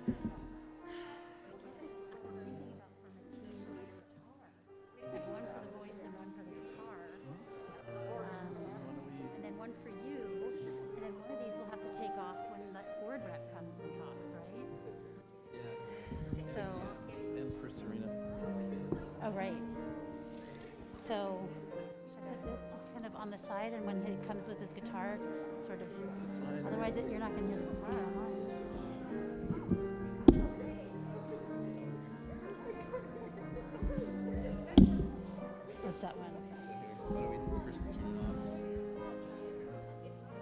One for the voice and one for the guitar. And then one for you. And then one of these we'll have to take off when the board rep comes and talks, right? Yeah. So. And for Serena. Oh, right. So should I put this just kind of on the side, and when it comes with his guitar, just sort of. That's fine. Otherwise, you're not going to hear the guitar on mine. What's that one? So here, why don't we first turn it off? Oh, hang on. I need to go get the Kaddish.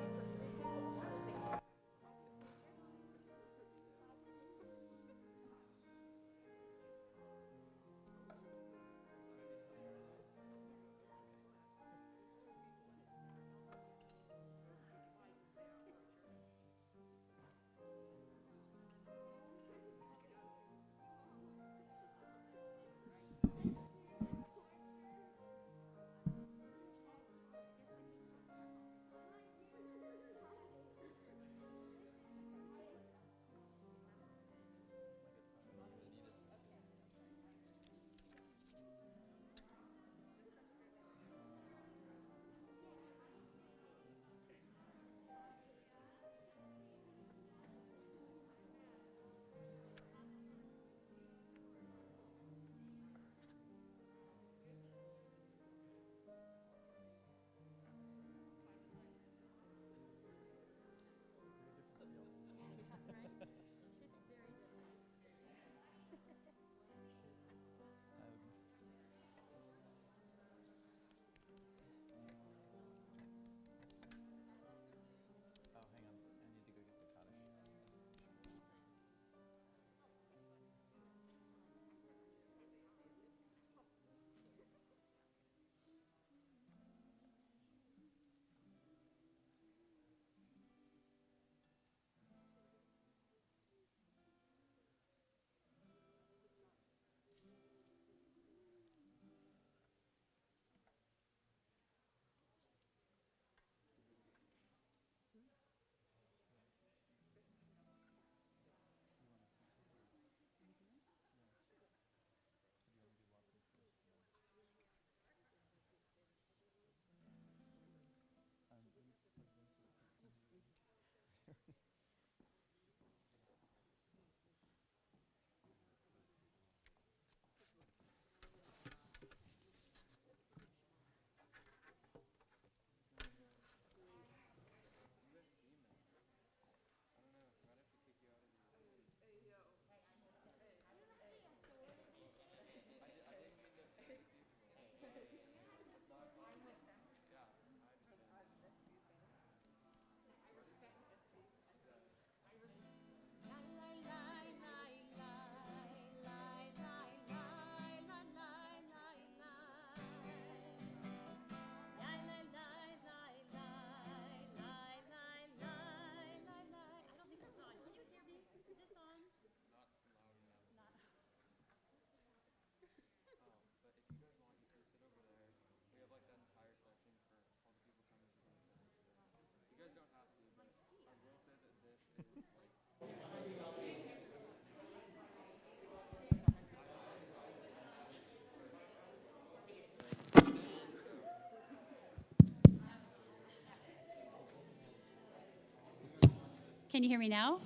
Can you hear me now?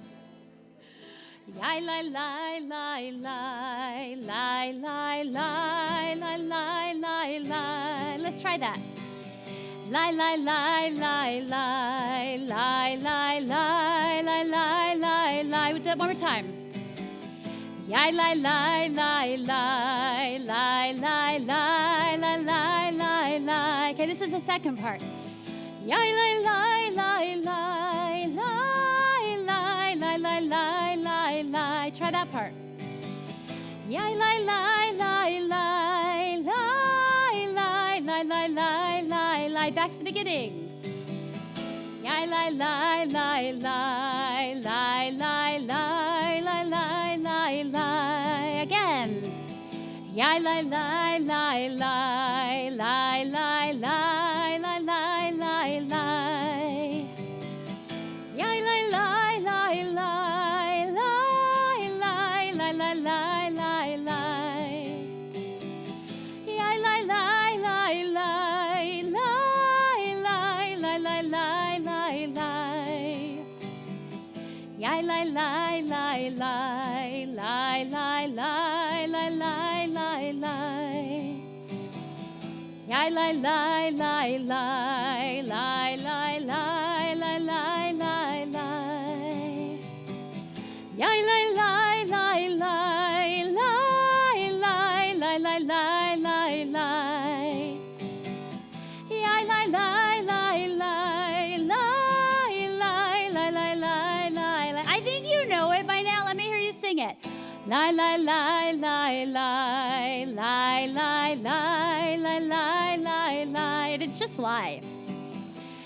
Lie, lie, lie, lie, lie, lie, lie, lie, lie, lie, lie, lie. Let's try that. Lie, lie, lie, lie, lie, lie, lie, lie, lie, lie, lie, lie. One more time. Lie, lie, lie, lie, lie, lie, lie, lie, lie, lie, lie, lie. Okay, this is the second part. Lie, lie, lie, lie, lie, lie, lie, lie, lie, lie, lie, lie. Try that part. Lie, lie, lie, lie, lie, lie, lie, lie, lie, lie, lie, lie. Back to the beginning. Lie, lie, lie, lie, lie, lie, lie, lie, lie, lie, lie, lie. Again. Lie, lie, lie, lie, lie, lie, lie, lie, lie, lie, lie, lie. Lie, lie, lie, lie, lie, lie, Yai lai lai lai lai lai lai lai lai lai lai lai. Yai lai lai lai lai lai lai lai lai lai lai lai. Yai lai lai lai lai lai lai lai lai lai lai lai. Yai lai lai lai lai lai lai lai lai lai lai. I think you know it by now. Let me hear you sing it. Lai lai lai lai lai lai lai lai lai lai lai lai. And it's just lie.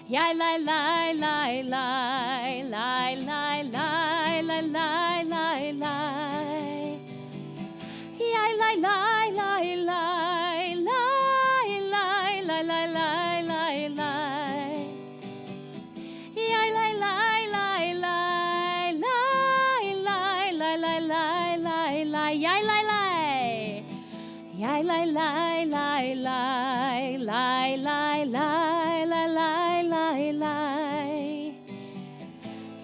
Yai lai lai lai lai lai lai lai lai lai lai lai. Yai lai lai lai lai lai lai lai lai lai lai lai. Yai lai lai lai lai lai lai lai lai lai lai lai. Yai lai lai. Yai lai lai lai lai lai lai lai lai lai lai lai.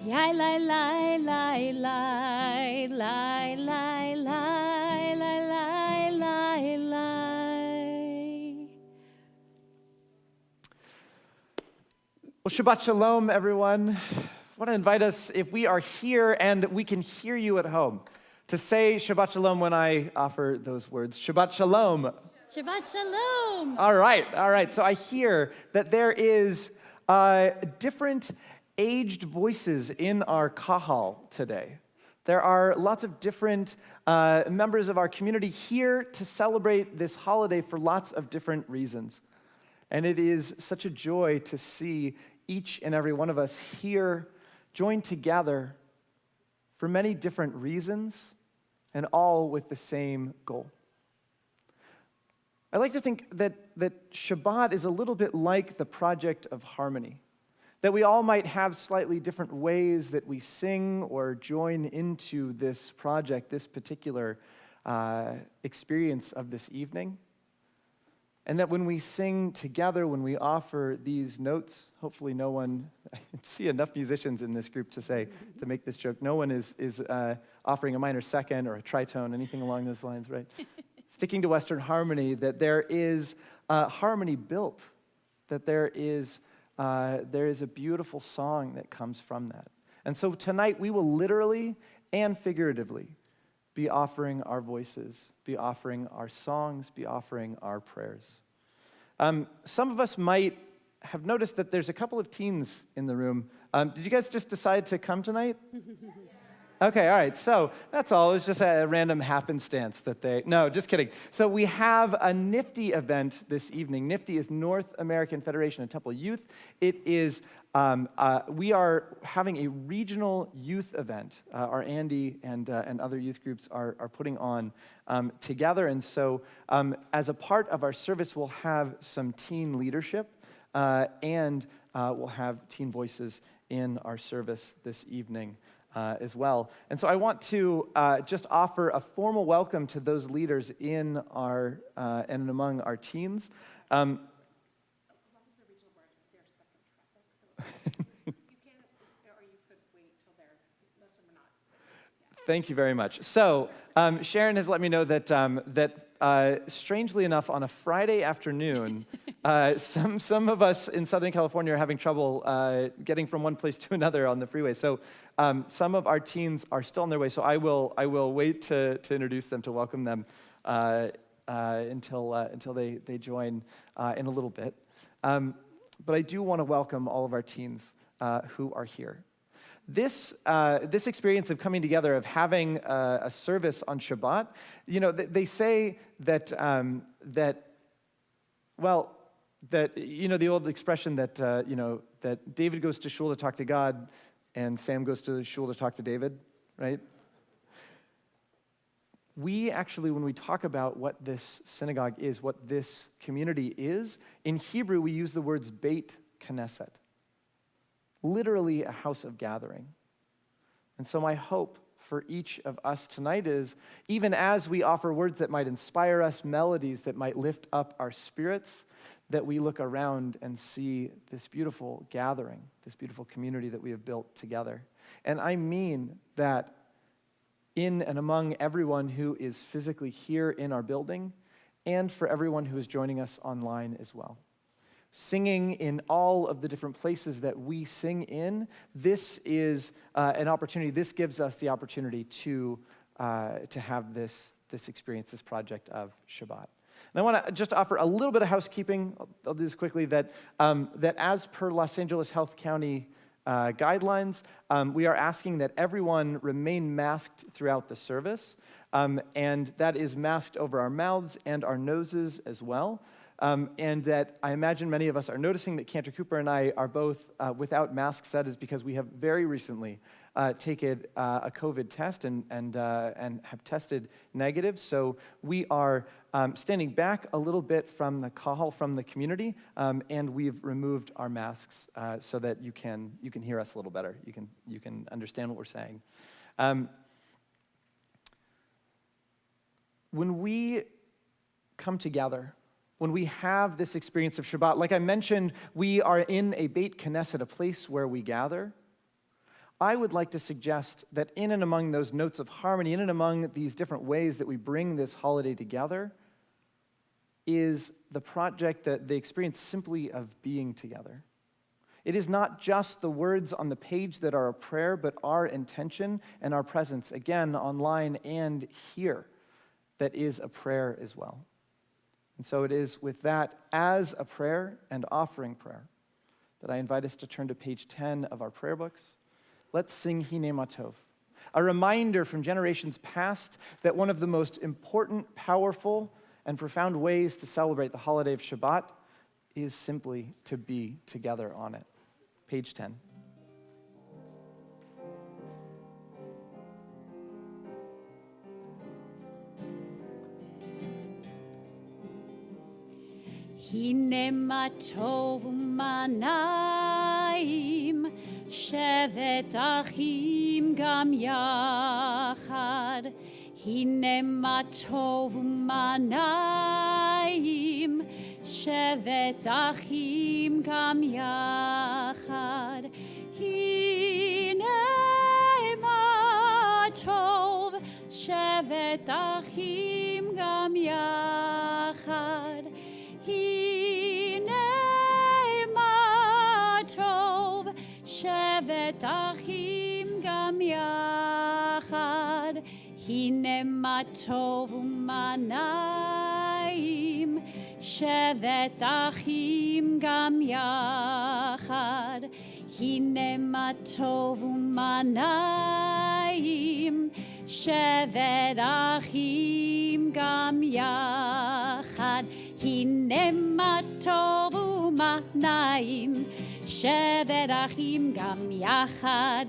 Yai lai lai lai lai lai lai lai lai lai lai lai. Well, Shabbat Shalom, everyone. I want to invite us, if we are here and we can hear you at home, to say Shabbat Shalom when I offer those words. Shabbat Shalom. Shabbat Shalom. All right. So I hear that there is different aged voices in our kahal today. There are lots of different members of our community here to celebrate this holiday for lots of different reasons. And it is such a joy to see each and every one of us here joined together for many different reasons and all with the same goal. I like to think that Shabbat is a little bit like the project of harmony, that we all might have slightly different ways that we sing or join into this project, this particular experience of this evening. And that when we sing together, when we offer these notes, hopefully no one, I see enough musicians in this group to make this joke, no one is offering a minor second or a tritone, anything along those lines, right? Sticking to Western harmony, that there is harmony built, that there is a beautiful song that comes from that. And so tonight we will literally and figuratively be offering our voices, be offering our songs, be offering our prayers. Some of us might have noticed that there's a couple of teens in the room. Did you guys just decide to come tonight? Okay, all right, so that's all. It was just a random happenstance that no, just kidding. So we have a NFTY event this evening. NFTY is North American Federation of Temple Youth. It is, we are having a regional youth event. Our ANDI and other youth groups are putting on together. And so as a part of our service, we'll have some teen leadership and we'll have teen voices in our service this evening. As well. And so I want to just offer a formal welcome to those leaders in our and among our teens. As long as the regional board, they're stuck in traffic, so you can, or you could wait till most of them are not. So, yeah. Thank you very much. So Sharon has let me know that strangely enough, on a Friday afternoon, some of us in Southern California are having trouble getting from one place to another on the freeway. So some of our teens are still on their way. So I will wait to introduce them, to welcome them until they join in a little bit. But I do want to welcome all of our teens who are here. This experience of coming together, of having a service on Shabbat, they say that the old expression that David goes to shul to talk to God and Sam goes to shul to talk to David, right? We actually, when we talk about what this synagogue is, what this community is, in Hebrew we use the words Beit Knesset, literally a house of gathering. And so my hope for each of us tonight is, even as we offer words that might inspire us, melodies that might lift up our spirits, that we look around and see this beautiful gathering, this beautiful community that we have built together. And I mean that in and among everyone who is physically here in our building, and for everyone who is joining us online as well. Singing in all of the different places that we sing in, this is an opportunity, this gives us the opportunity to have this experience, this project of Shabbat. And I want to just offer a little bit of housekeeping. I'll do this quickly, that as per Los Angeles Health County guidelines, we are asking that everyone remain masked throughout the service, and that is masked over our mouths and our noses as well. And that I imagine many of us are noticing that Cantor Cooper and I are both without masks. That is because we have very recently taken a COVID test and have tested negative. So we are standing back a little bit from the call from the community, and we've removed our masks so that you can hear us a little better. You can understand what we're saying. When we come together, when we have this experience of Shabbat, like I mentioned, we are in a Beit Knesset, a place where we gather. I would like to suggest that in and among those notes of harmony, in and among these different ways that we bring this holiday together, is the project, the experience simply of being together. It is not just the words on the page that are a prayer, but our intention and our presence, again, online and here, that is a prayer as well. And so it is with that as a prayer and offering prayer that I invite us to turn to page 10 of our prayer books. Let's sing Hine Matov, a reminder from generations past that one of the most important, powerful, and profound ways to celebrate the holiday of Shabbat is simply to be together on it. Page 10. הנה מה טוב ומה נעים, שבת אחים גם יחד. הנה מה טוב ומה נעים, שבת אחים גם יחד. הנה מה טוב, שבת אחים גם יחד. הנה מה טוב, שבת אחים גם יחד. הנה מה טוב ומה נעים, שבת אחים גם יחד. הנה מה טוב ומה נעים, שבת אחים גם יחד. הנה מה טוב ומה נעים, שבת אחים גם יחד.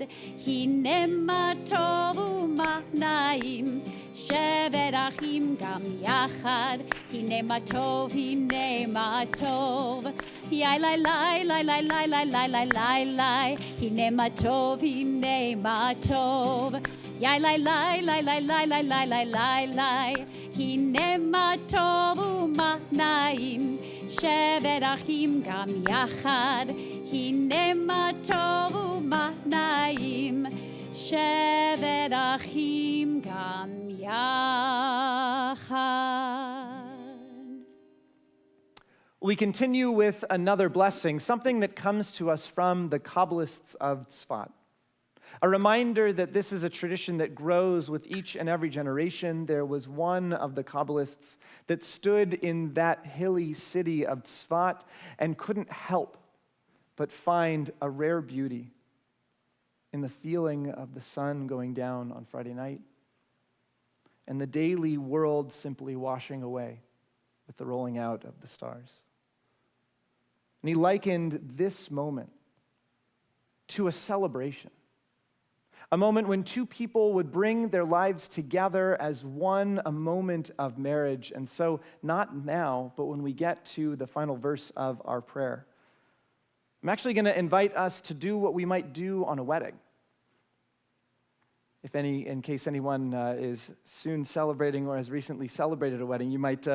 הנה מה טוב ומה נעים, שבת אחים גם יחד. הנה מה טוב, הנה מה טוב. יאי לי לי לי לי לי לי לי לי לי לי. הנה מה טוב, הנה מה טוב. יאי לי לי לי לי לי לי לי לי לי לי. הנה מה טוב ומה נעים, שבת אחים גם יחד. הנה מה טוב ומה נעים, שבת אחים גם יחד. We continue with another blessing, something that comes to us from the Kabbalists of Tzfat. A reminder that this is a tradition that grows with each and every generation. There was one of the Kabbalists that stood in that hilly city of Tzfat and couldn't help but find a rare beauty in the feeling of the sun going down on Friday night and the daily world simply washing away with the rolling out of the stars. And he likened this moment to a celebration. A moment when two people would bring their lives together as one, a moment of marriage. And so, not now, but when we get to the final verse of our prayer, I'm actually going to invite us to do what we might do on a wedding. In case anyone is soon celebrating or has recently celebrated a wedding, you might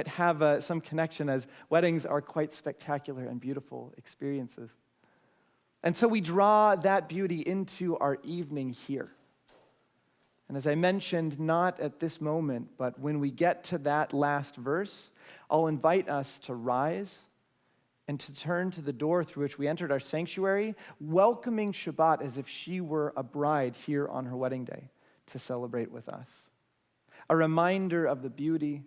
have some connection, as weddings are quite spectacular and beautiful experiences. And so we draw that beauty into our evening here. And as I mentioned, not at this moment, but when we get to that last verse, I'll invite us to rise and to turn to the door through which we entered our sanctuary, welcoming Shabbat as if she were a bride here on her wedding day to celebrate with us. A reminder of the beauty,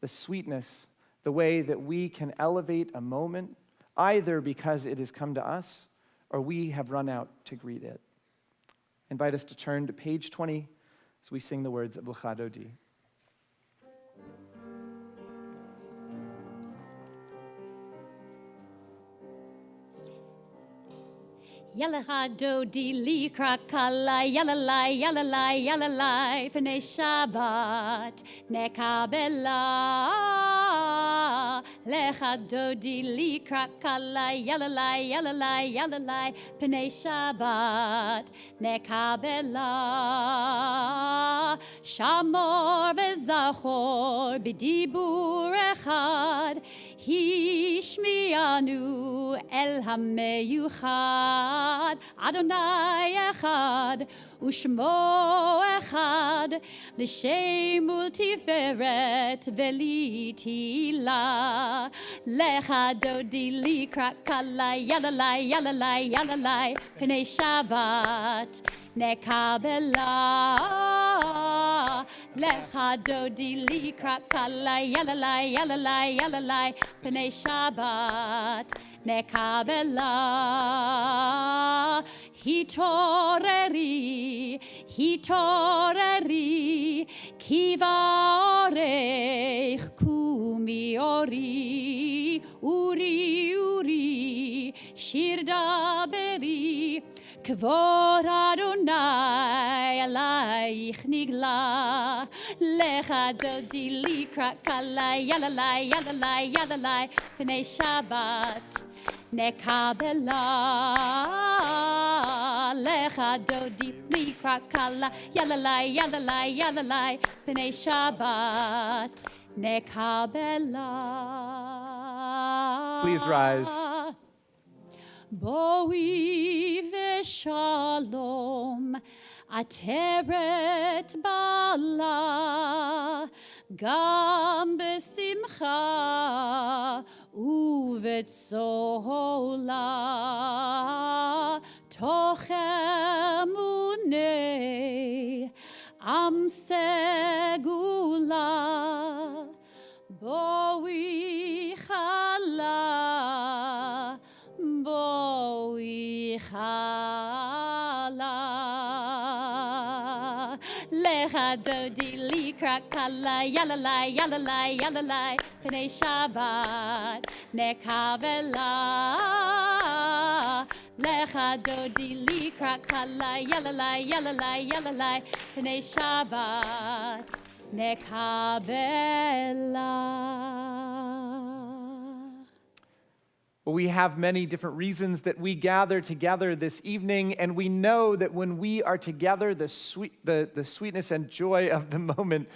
the sweetness, the way that we can elevate a moment, either because it has come to us or we have run out to greet it. I invite us to turn to page 20 as we sing the words of Lecha Dodi. Yalaha dodi likra kala yalalai yalalai yalalai p'nei Shabbat nekabela lecha dodi likra kala yalalai yalalai yalalai p'nei Shabbat nekabela shamor v'zachor b'dibur echad hishmianu el hameyuchad Adonai echad ushmo echad l'shem ultiferet velitila lecha dodi likra kala yalalai yalalai yalalai p'nei Shabbat nekabela lecha dodi likra kala yalalai yalalai yalalai p'nei Shabbat nekabela hitoreri kiva orech kumi ori uri shir daberi Kvod Adonai alaich nigla lecha dodi likra kala yalalai yalalai yalalai p'nei Shabbat nekabela lecha dodi likra kala yalalai yalalai yalalai p'nei Shabbat nekabela. Please rise. Boi v'shalom ateret bala gam besimcha uvetzola toch emunei am segula boi chala boi chala lecha dodi likra kala yalalai yalalai yalalai p'nei Shabbat nekabela lecha dodi likra kala yalalai yalalai yalalai p'nei Shabbat nekabela. Well, we have many different reasons that we gather together this evening, and we know that when we are together, the sweetness and joy of the moment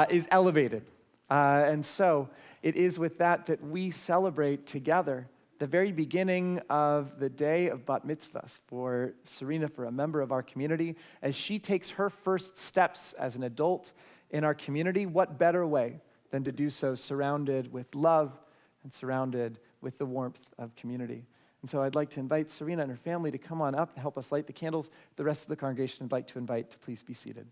is elevated. And so it is with that that we celebrate together the very beginning of the day of Bat Mitzvahs for Serena, for a member of our community, as she takes her first steps as an adult in our community. What better way than to do so surrounded with love and surrounded with the warmth of community. And so I'd like to invite Serena and her family to come on up and help us light the candles. The rest of the congregation I'd like to invite to please be seated.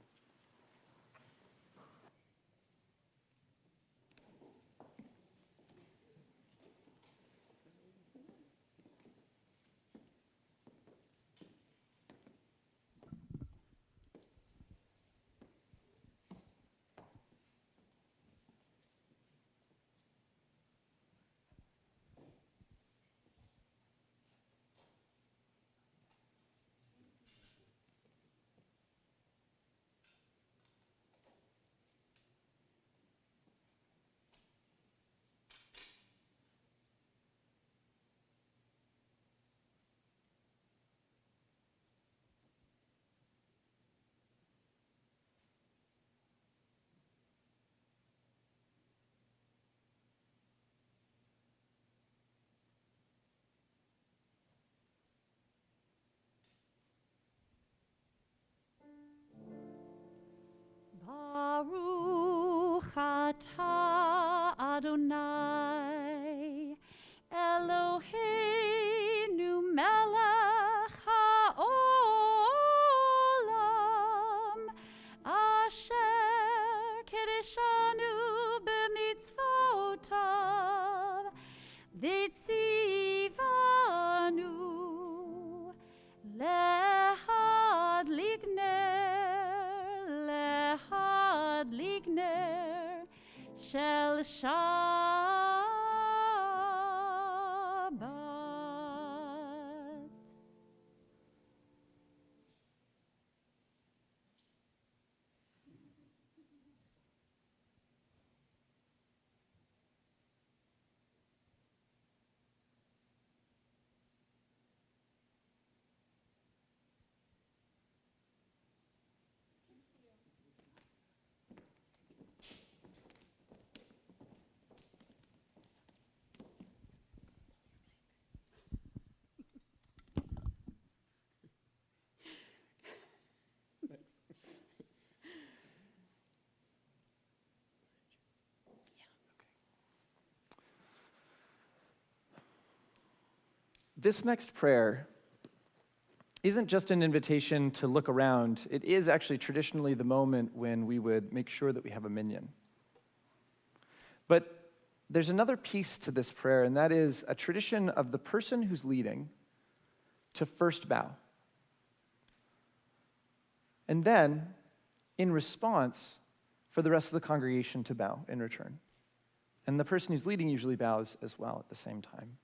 Ata Adonai Eloheinu melech haolam asher kiddushanu b'mitzvotav v'tzivanu lehadlik ner shel Shabbat. This next prayer isn't just an invitation to look around. It is actually traditionally the moment when we would make sure that we have a minyan. But there's another piece to this prayer, and that is a tradition of the person who's leading to first bow. And then, in response, for the rest of the congregation to bow in return. And the person who's leading usually bows as well at the same time.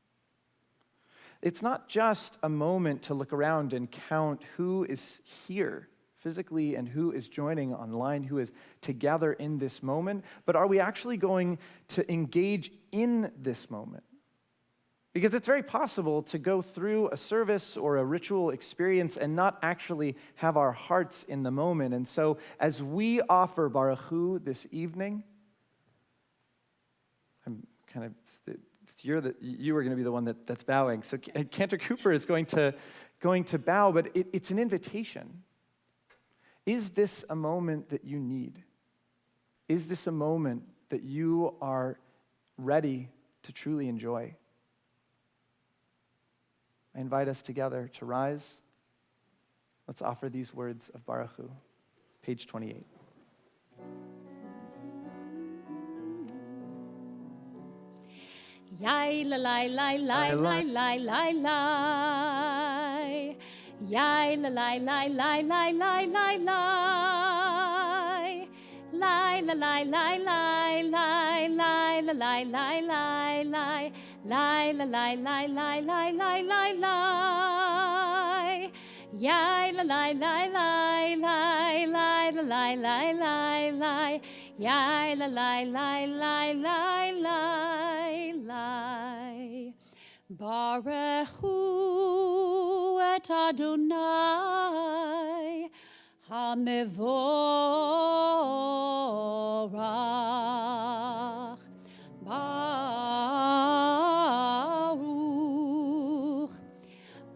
It's not just a moment to look around and count who is here physically and who is joining online, who is together in this moment, but are we actually going to engage in this moment? Because it's very possible to go through a service or a ritual experience and not actually have our hearts in the moment. And so as we offer Baruch Hu this evening, you are going to be the one that's bowing. So Cantor Cooper is going to bow, but it's an invitation. Is this a moment that you need? Is this a moment that you are ready to truly enjoy? I invite us together to rise. Let's offer these words of Baruch Hu, page 28. Yai la lai lai lai lai lai lai lai. Yai la lai lai lai lai lai lai lai. Lai la lai lai lai lai lai la lai lai lai lai. Lai la lai lai lai lai lai lai lai. Yai la lai lai lai lai lai la lai lai lai lai. Yai la lai lai lai lai lai lai. Baruch Hu et Adonai HaMevorach. Baruch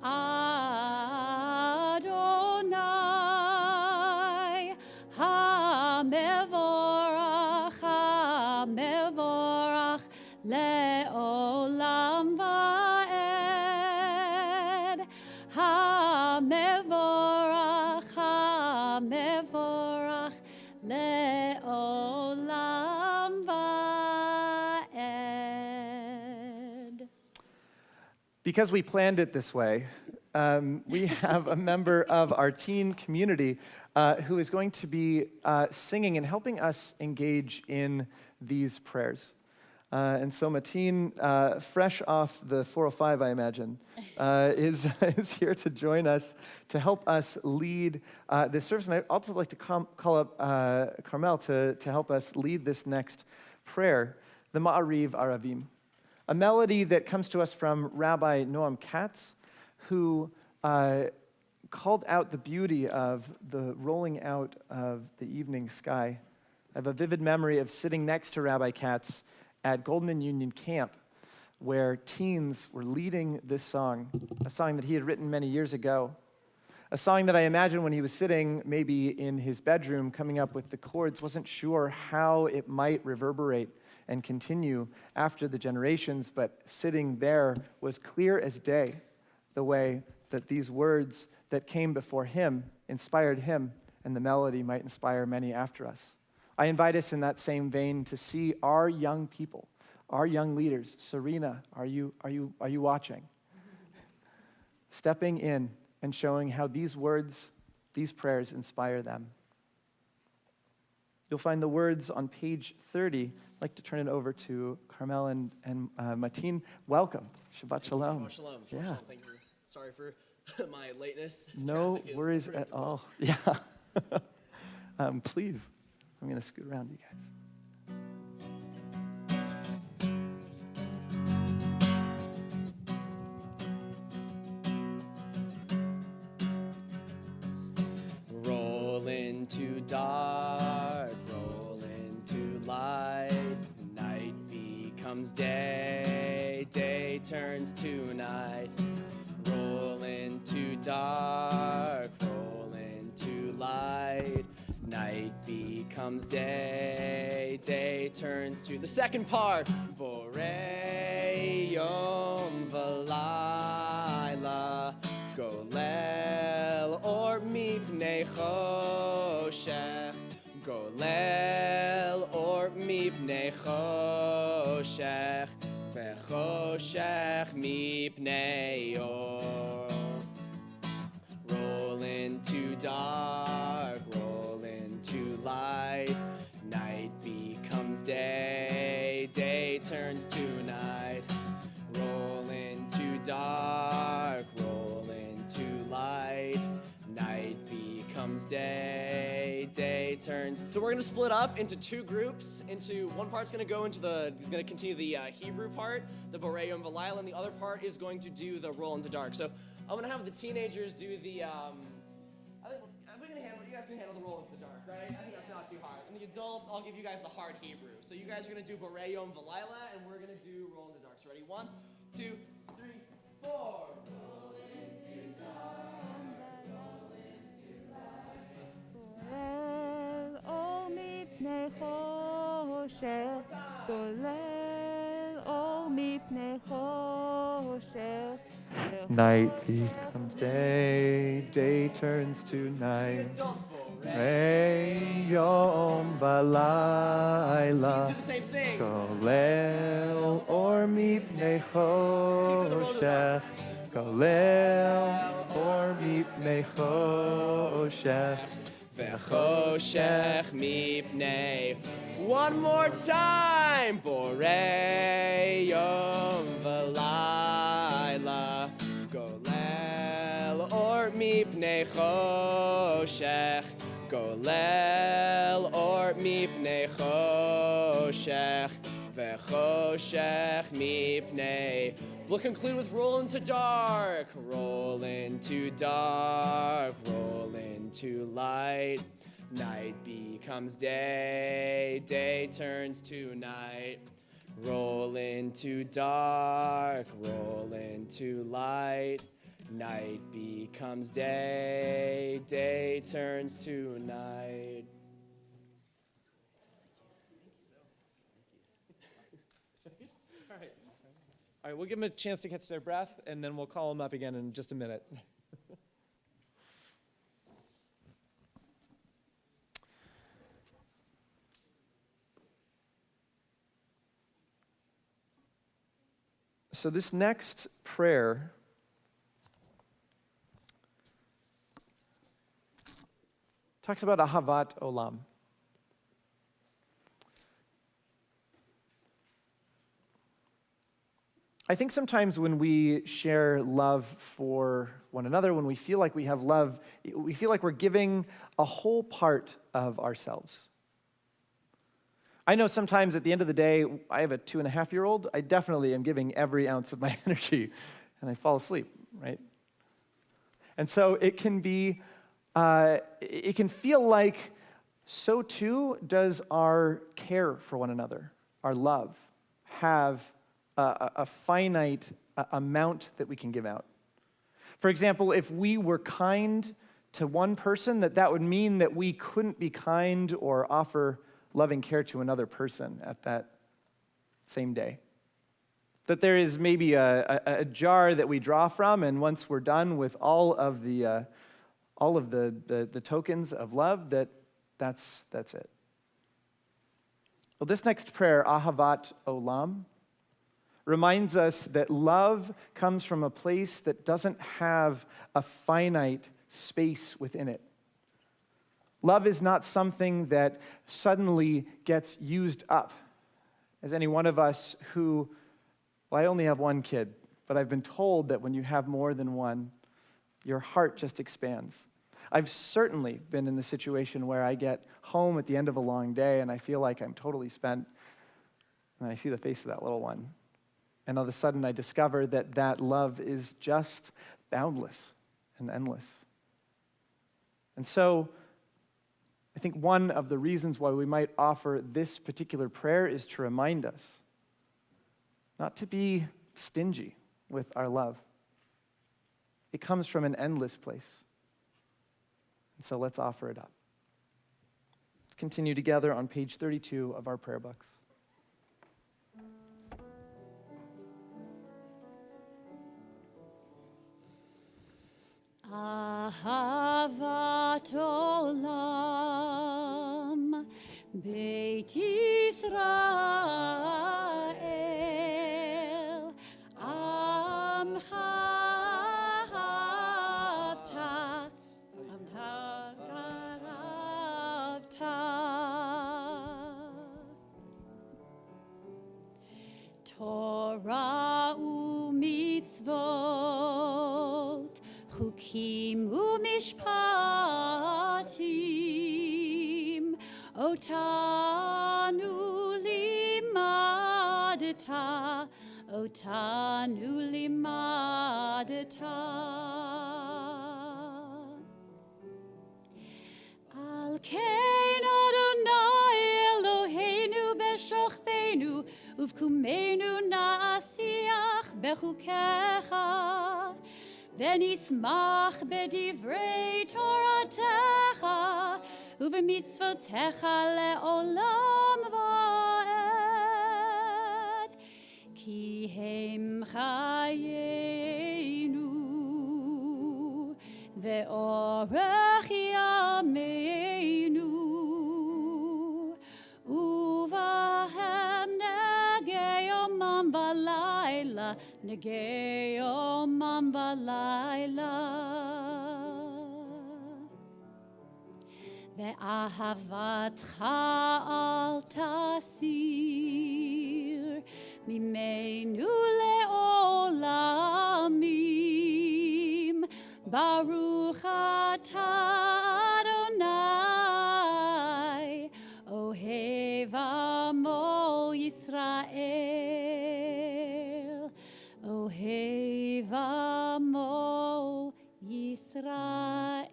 Adonai HaMevorach HaMevorach le'olam va'ed. HaMevorach HaMevorach le'olam va'ed. Because we planned it this way, we have a member of our teen community who is going to be singing and helping us engage in these prayers. And so Mateen, fresh off the 405, I imagine, is here to join us to help us lead this service. And I'd also like to call up Carmel to help us lead this next prayer, the Ma'ariv Aravim, a melody that comes to us from Rabbi Noam Katz, who called out the beauty of the rolling out of the evening sky. I have a vivid memory of sitting next to Rabbi Katz at Goldman Union Camp, where teens were leading this song, a song that he had written many years ago, A song that I imagine when he was sitting maybe in his bedroom coming up with the chords, wasn't sure how it might reverberate and continue after the generations, but sitting there was clear as day the way that these words that came before him inspired him, and the melody might inspire many after us. I invite us in that same vein to see our young people, our young leaders. Serena, are you watching? Stepping in and showing how these words, these prayers inspire them. You'll find the words on page 30. I'd like to turn it over to Carmel and Mateen. Welcome. Shabbat Shalom. Shabbat Shalom. Yeah. Shalom. Thank you. Sorry for my lateness. No Traffic is worries at unpredictable. all. Yeah. Please, I'm going to scoot around you guys. Roll into dark, roll into light. Night becomes day, day turns to night. Roll into dark, roll into light. Night becomes day, day turns to the second part. Borei yom v'layla, golel or mipnei choshech, golel or mipnei choshech, v'choshech mipnei or. Roll into dark, roll into light. Night becomes day, day turns to night. Roll into dark, roll into light. Night becomes day, day turns. So we're gonna split up into two groups. One part's gonna go is gonna continue the Hebrew part, the Borei Yom V'Layla, and the other part is going to do the roll into dark. So I'm gonna have the teenagers do the. I think you guys can handle the roll into the dark, right? I think that's not too hard. And the adults, I'll give you guys the hard Hebrew. So you guys are gonna do Borei Yom V'Layla, and we're gonna do roll into dark. So ready? 1, 2, 3, 4. Roll into dark, roll into light. גולל אור מפני חושך, גולל אור מפני חושך. Night becomes day, day turns to night. Rei yom v'layla, Do the same thing. golel or mipnei choshech, golel or mipnei choshech. V'choshech mipnei. One more time. Borei yom v'layla, golel or mipnei choshech, golel or mipnei choshech, v'choshech mipnei. We'll conclude with roll into dark, roll into dark, roll into light. Night becomes day, day turns to night. Roll into dark, roll into light. Night becomes day, day turns to night. All right, we'll give them a chance to catch their breath, and then we'll call them up again in just a minute. So this next prayer talks about ahavat olam. I think sometimes when we share love for one another, when we feel like we have love, we feel like we're giving a whole part of ourselves. I know sometimes at the end of the day, I have a 2.5-year-old, I definitely am giving every ounce of my energy, and I fall asleep, right? And so it can feel like so too does our care for one another, our love, have a finite amount that we can give out. For example, if we were kind to one person, that would mean that we couldn't be kind or offer loving care to another person at that same day. That there is maybe a jar that we draw from, and once we're done with all of the tokens of love, that's it. Well, this next prayer, Ahavat Olam, reminds us that love comes from a place that doesn't have a finite space within it. Love is not something that suddenly gets used up. As any one of us who, well, I only have one kid, but I've been told that when you have more than one, your heart just expands. I've certainly been in the situation where I get home at the end of a long day and I feel like I'm totally spent, and I see the face of that little one. And all of a sudden I discover that love is just boundless and endless. And so I think one of the reasons why we might offer this particular prayer is to remind us not to be stingy with our love. It comes from an endless place. And so let's offer it up. Let's continue together on page 32 of our prayer books. Ahavat olam Beit Yisrael Amcha ahavta Torah u'mitzvot Chukim u'mishpatim Otanu limadata Al kein Adonai Eloheinu beshochbenu Uvkumenu na'asiach bechukecha V'nismach bedivrei Toratecha Uv'mitzvotecha le'olam va'ed Ki hem chayenu Ve'orech yameinu Uvahem negei yomam v'layla Negei yomam v'layla Ve'ahavatcha al tasir Mimenu le'olamim Baruch atah Adonai Ohev amo Yisrael Ohev amo Yisrael.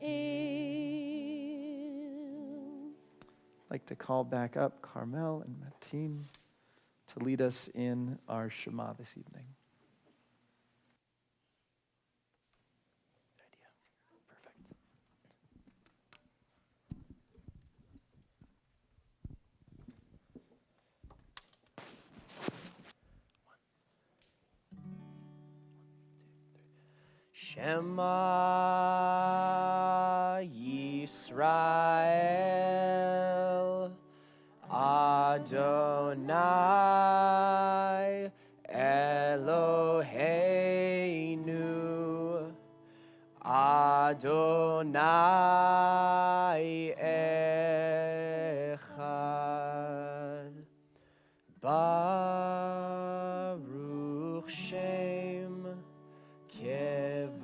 I'd like to call back up Carmel and Mateen to lead us in our Shema this evening. Good idea. Perfect. Shema Yisrael Adonai Eloheinu Adonai Echad Baruch Shem Kevod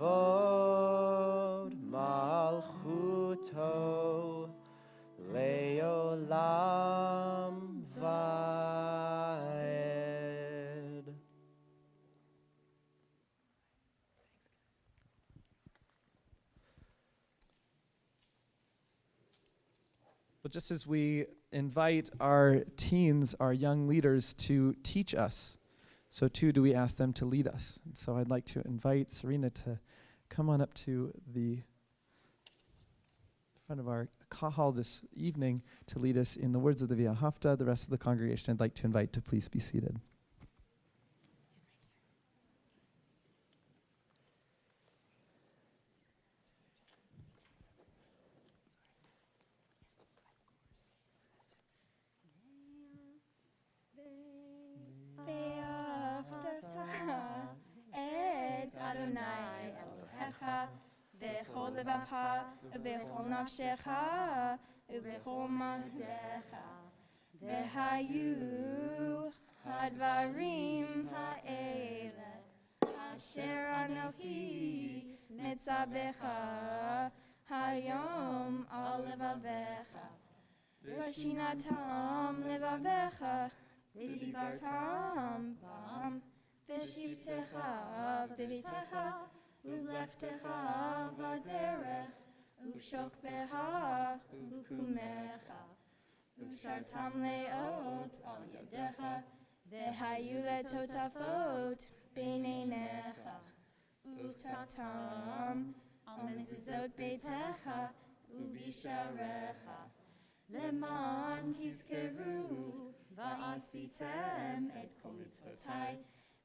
Malchuto Leolam Vaed. Well, just as we invite our teens, our young leaders, to teach us, so too do we ask them to lead us. And so I'd like to invite Serena to come on up to the front of our kahal this evening to lead us in the words of the Via Hafta. The rest of the congregation I'd like to invite to please be seated. Adonai Elohecha bechol levacha ubechol nafshecha ubechol mahdecha v'hayu hadvarim ha'ele asher anochi metzabecha hayom al levavecha v'shinatam levavecha v'dibartam bam v'shivtecha v'vitecha u'leftecha v'derech u'shokbeha u'kumecha u'shartam le'ot al yadecha v'hayu letotafot b'neinecha u'taftam al mezuzot beitecha u'bisharecha leman tizkeru va'asitem et kol mitzvotai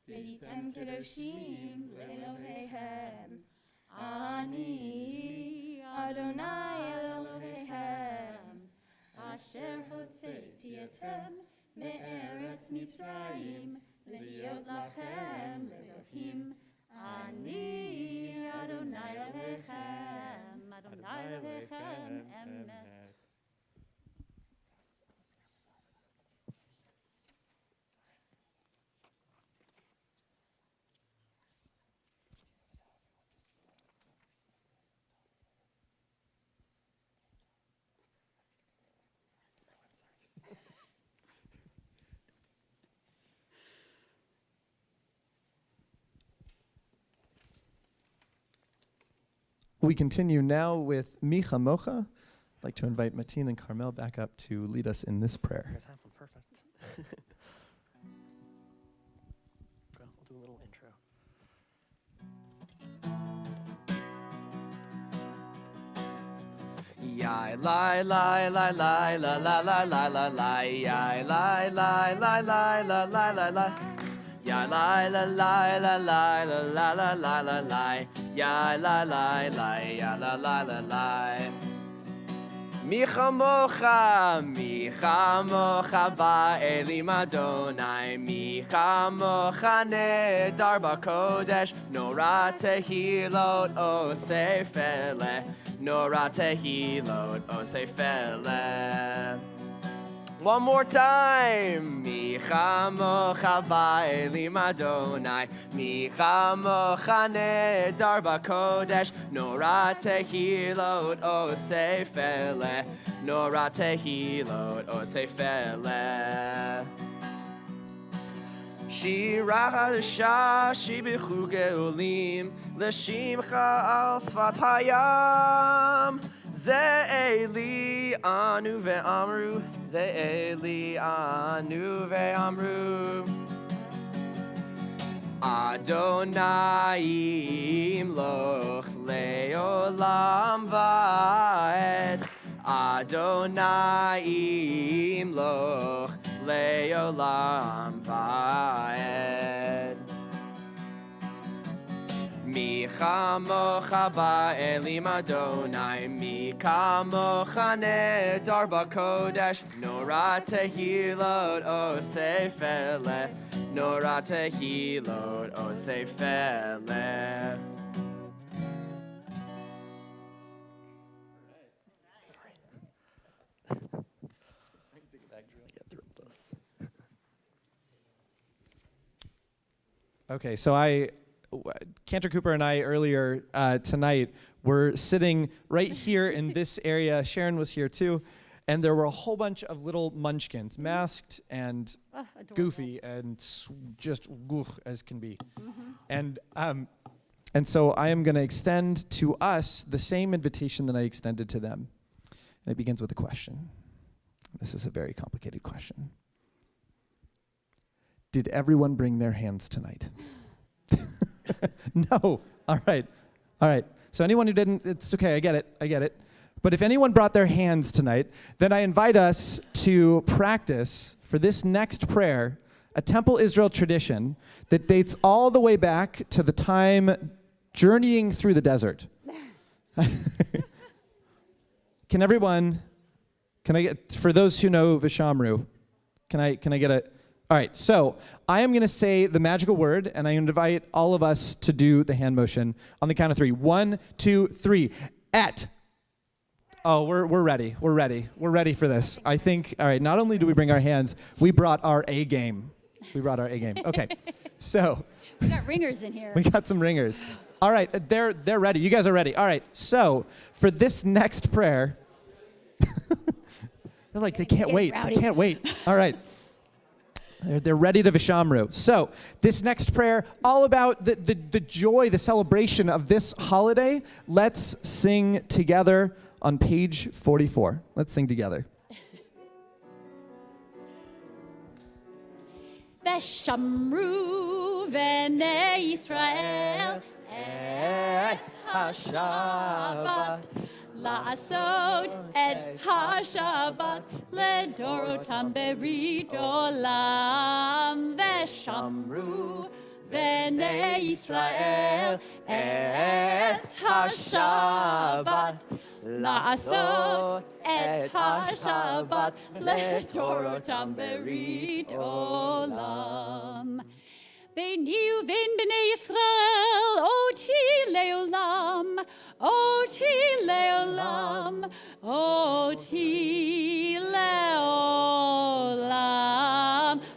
v'hitem kedoshim le'elohehem. Ani Adonai Elohechem asher hotzeiti etem me'eretz Mitzrayim le'yot lachem le'elohim. Ani Adonai Elohechem, Adonai Elohechem, emet. We continue now with Micha Mocha. I'd like to invite Mateen and Carmel back up to lead us in this prayer. Here's half one, perfect. We'll do a little intro. Yai lie lie lie lie la la la la la la yai lie lie lie lie la la la la ya lie la lie la lie la la la la la la ya lie lie lie ya la la la la Micha mocha ba'elim Adonai Micha mocha nedar b'kodesh Nora tehilot osef eleh Nora tehilot osef eleh. One more time. Micha mocha ba'elim Adonai Micha mocha nedar b'kodesh Nora tehilot osef eleh Nora tehilot osef eleh. Shira hadasha shibichu geolim L'shimcha al sfat hayam Ze'eli anu ve'amru Ze'eli anu ve'amru Adonai imloch le'olam va'ed Adonai imloch le'olam va'ed Micha mocha ba'elim Adonai Micha mocha nedar b'kodesh Nora tehilot osef eleh Nora tehilot osef eleh. Okay, so Cantor Cooper and I earlier tonight were sitting right here in this area. Sharon was here too. And there were a whole bunch of little munchkins, masked and goofy and just as can be. And so I am going to extend to us the same invitation that I extended to them. And it begins with a question. This is a very complicated question. Did everyone bring their hands tonight? No. All right. All right. So anyone who didn't, it's okay. I get it. But if anyone brought their hands tonight, then I invite us to practice for this next prayer a Temple Israel tradition that dates all the way back to the time journeying through the desert. Can I get, for those who know Vishamru, can I get a, all right, so I am going to say the magical word, and I invite all of us to do the hand motion on the count of 3. 1, 2, 3. Et. Oh, we're ready. We're ready for this. I think, all right, not only do we bring our hands, we brought our A game. Okay, so. We got ringers in here. We got some ringers. All right, they're ready. You guys are ready. All right, so for this next prayer, they're like, they can't wait. They can't wait. All right. They're ready to Vishamru. So this next prayer, all about the joy, the celebration of this holiday. Let's sing together on page 44. Let's sing together. Vishamru v'nei Yisrael et ha-Shabbat La'asot et ha-Shabbat Ledorotam berit olam Vishamru v'nei Yisrael et ha-Shabbat La'asot et ha-Shabbat Ledorotam berit olam Beini uvein b'nei Yisrael oti leolam Oti leolam, oti leolam,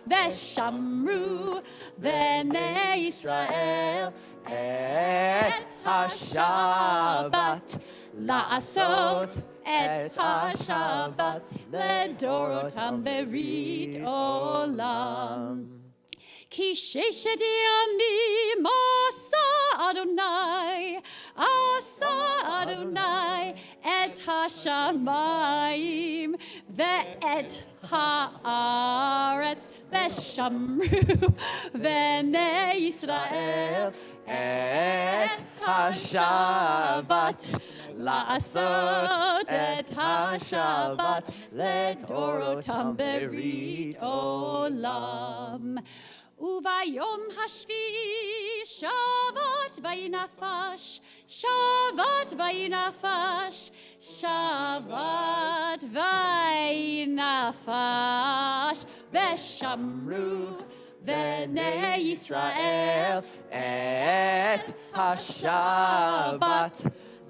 Veshamru v'nei Yisrael et ha-Shabbat, la'asot et ha-Shabbat, ledorotam berit olam. Ki sheshet yamim asa Adonai et hashamayim ve'et haaretz ve'shamru v'nei Yisrael et ha-Shabbat la'asot et ha-Shabbat ledorotam berit olam. Uvayom hashvi Shabbat vayinafash, Shabbat vayinafash, Shabbat vayinafash, Veshamru v'nei Yisrael et ha-Shabbat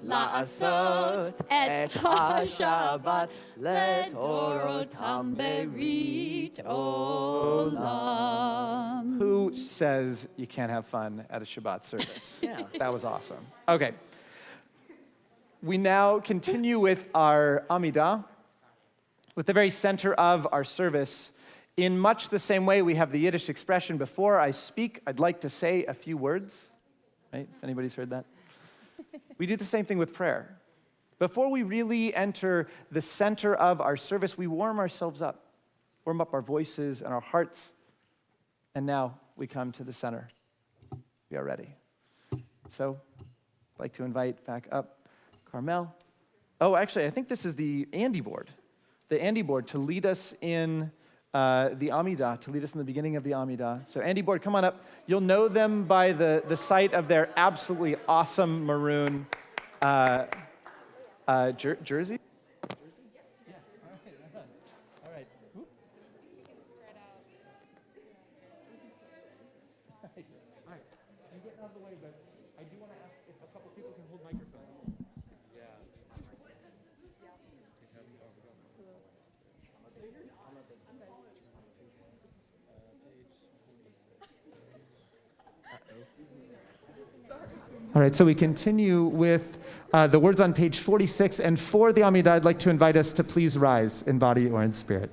la'asot et ha-Shabbat ledorotam berit olam. Who says you can't have fun at a Shabbat service? Yeah. That was awesome. Okay. We now continue with our Amidah, with the very center of our service. In much the same way we have the Yiddish expression, before I speak, I'd like to say a few words. Right? If anybody's heard that. We do the same thing with prayer. Before we really enter the center of our service, we warm ourselves up, warm up our voices and our hearts, and now we come to the center. We are ready. So I'd like to invite back up Carmel. Oh, actually, I think this is the ANDI board. The ANDI board to lead us in the Amidah, to lead us in the beginning of the Amidah. So ANDI board, come on up. You'll know them by the sight of their absolutely awesome maroon jersey. All right, so we continue with the words on page 46. And for the Amidah, I'd like to invite us to please rise in body or in spirit.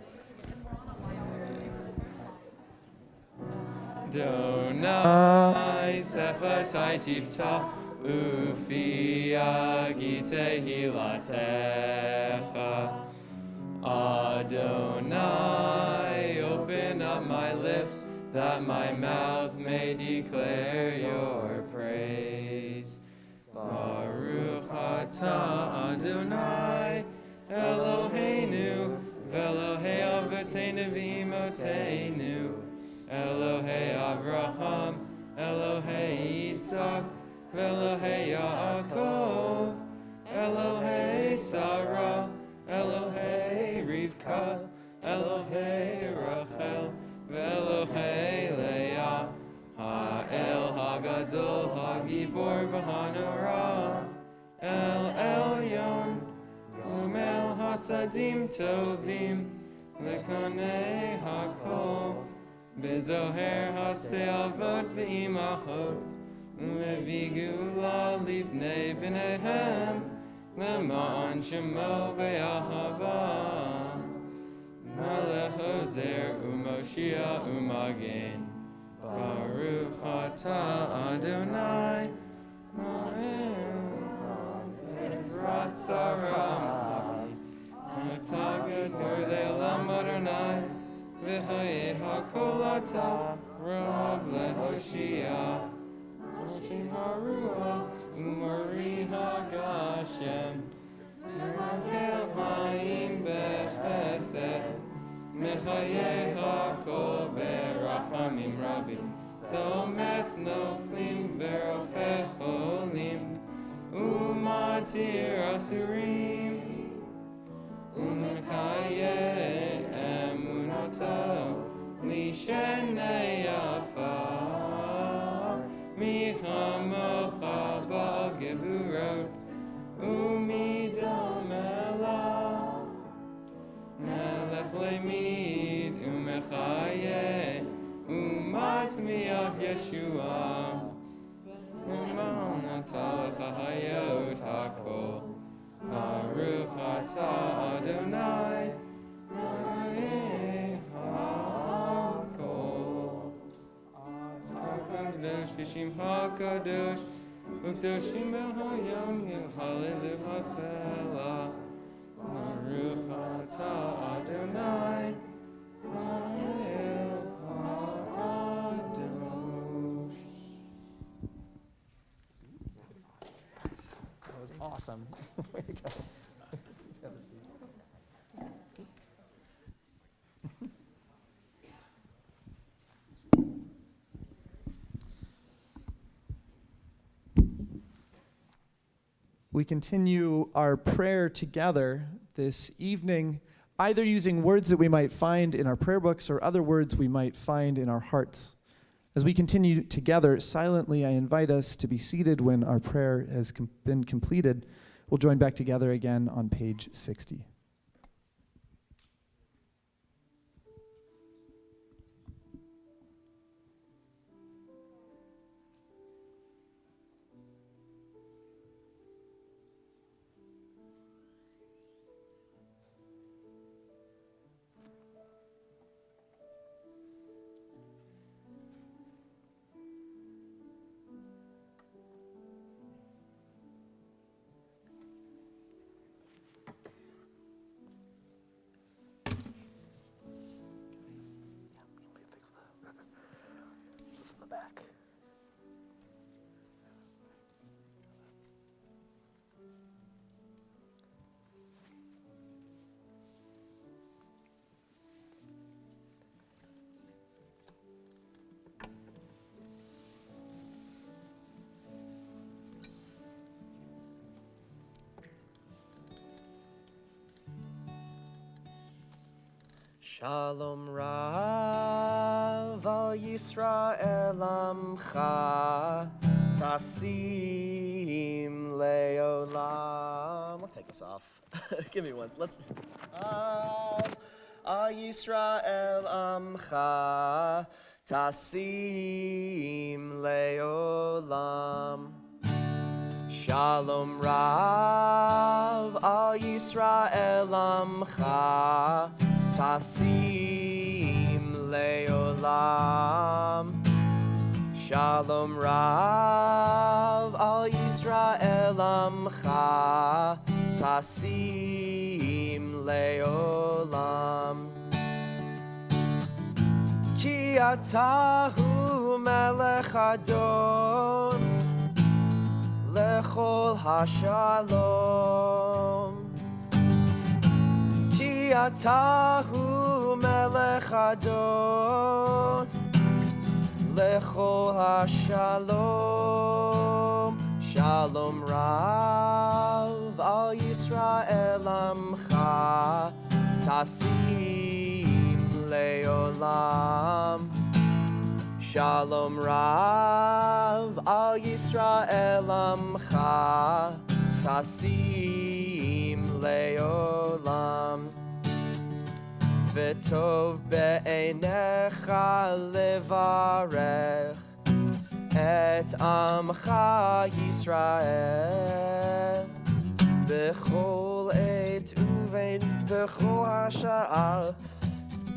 Donai sefatai tifta ufi agite hilatecha. Adonai, open up my lips that my mouth may declare your praise. ata Adonai Eloheinu Velohei Avotenu v'Imotenu Elohei Avraham Elohei Yitzhak Velohei Yaakov Elohei Sarah Elohei Rivka Elohei Rachel Velohei Leah Ha'el Hagadol Hagibor V'Hanora El Elyon Gomel Hasadim Tovim Lekonei Hakol Bezoher Haste Avot V'Imachot Umevigula Livnei B'Nehem Lema'an Shemo Be'ahava Melech Ozer Umoshia Umagen Baruch Atah Adonai Ezrat Saram Atah Gadol Le'olam Adonai V'chayei HaKol Atah Rav Lehoshia Moshe Haruach Umori HaGashem Mechagel Chaim Bechesed Mechayei HaKol Berachamim Rabbi Somet Noflim Verofech Cholim Umatir Asurim Umekayei Emunato Lishenei Yafa Michamocha Ba'geburot Umidamela Melech Lemid Umechaye Umatmiach Yeshua Uman Atalech Hayot HaKol Baruch Atah Adonai Elohei HaKol HaKadosh V'Shim HaKadosh U'Kedoshim B'Hayom Yilhalelu HaSelah Baruch Atah Adonai Ha'el HaKadosh. That was awesome. Way to go. We continue our prayer together this evening, either using words that we might find in our prayer books or other words we might find in our hearts. As we continue together silently, I invite us to be seated when our prayer has been completed. We'll join back together again on page 60. Shalom Rav al Yisrael Amcha Tasim Leolam. Let's take this off. Give me one. Let's. Rav al Yisrael Amcha Tasim Leolam. Shalom Rav al Yisrael Amcha Tasim Leolam. Shalom Rav al Yisrael Amcha Tasim Leolam. Ki atahu melech adon lechol hashalom. Ki atahu melech adon, lechol hashalom. Shalom Rav al Yisrael amcha, tasim leolam. Shalom Rav al Yisrael amcha, tasim leolam. V'tov be'einecha levarech et amcha Yisrael b'chol eit uvein b'chol hasha'al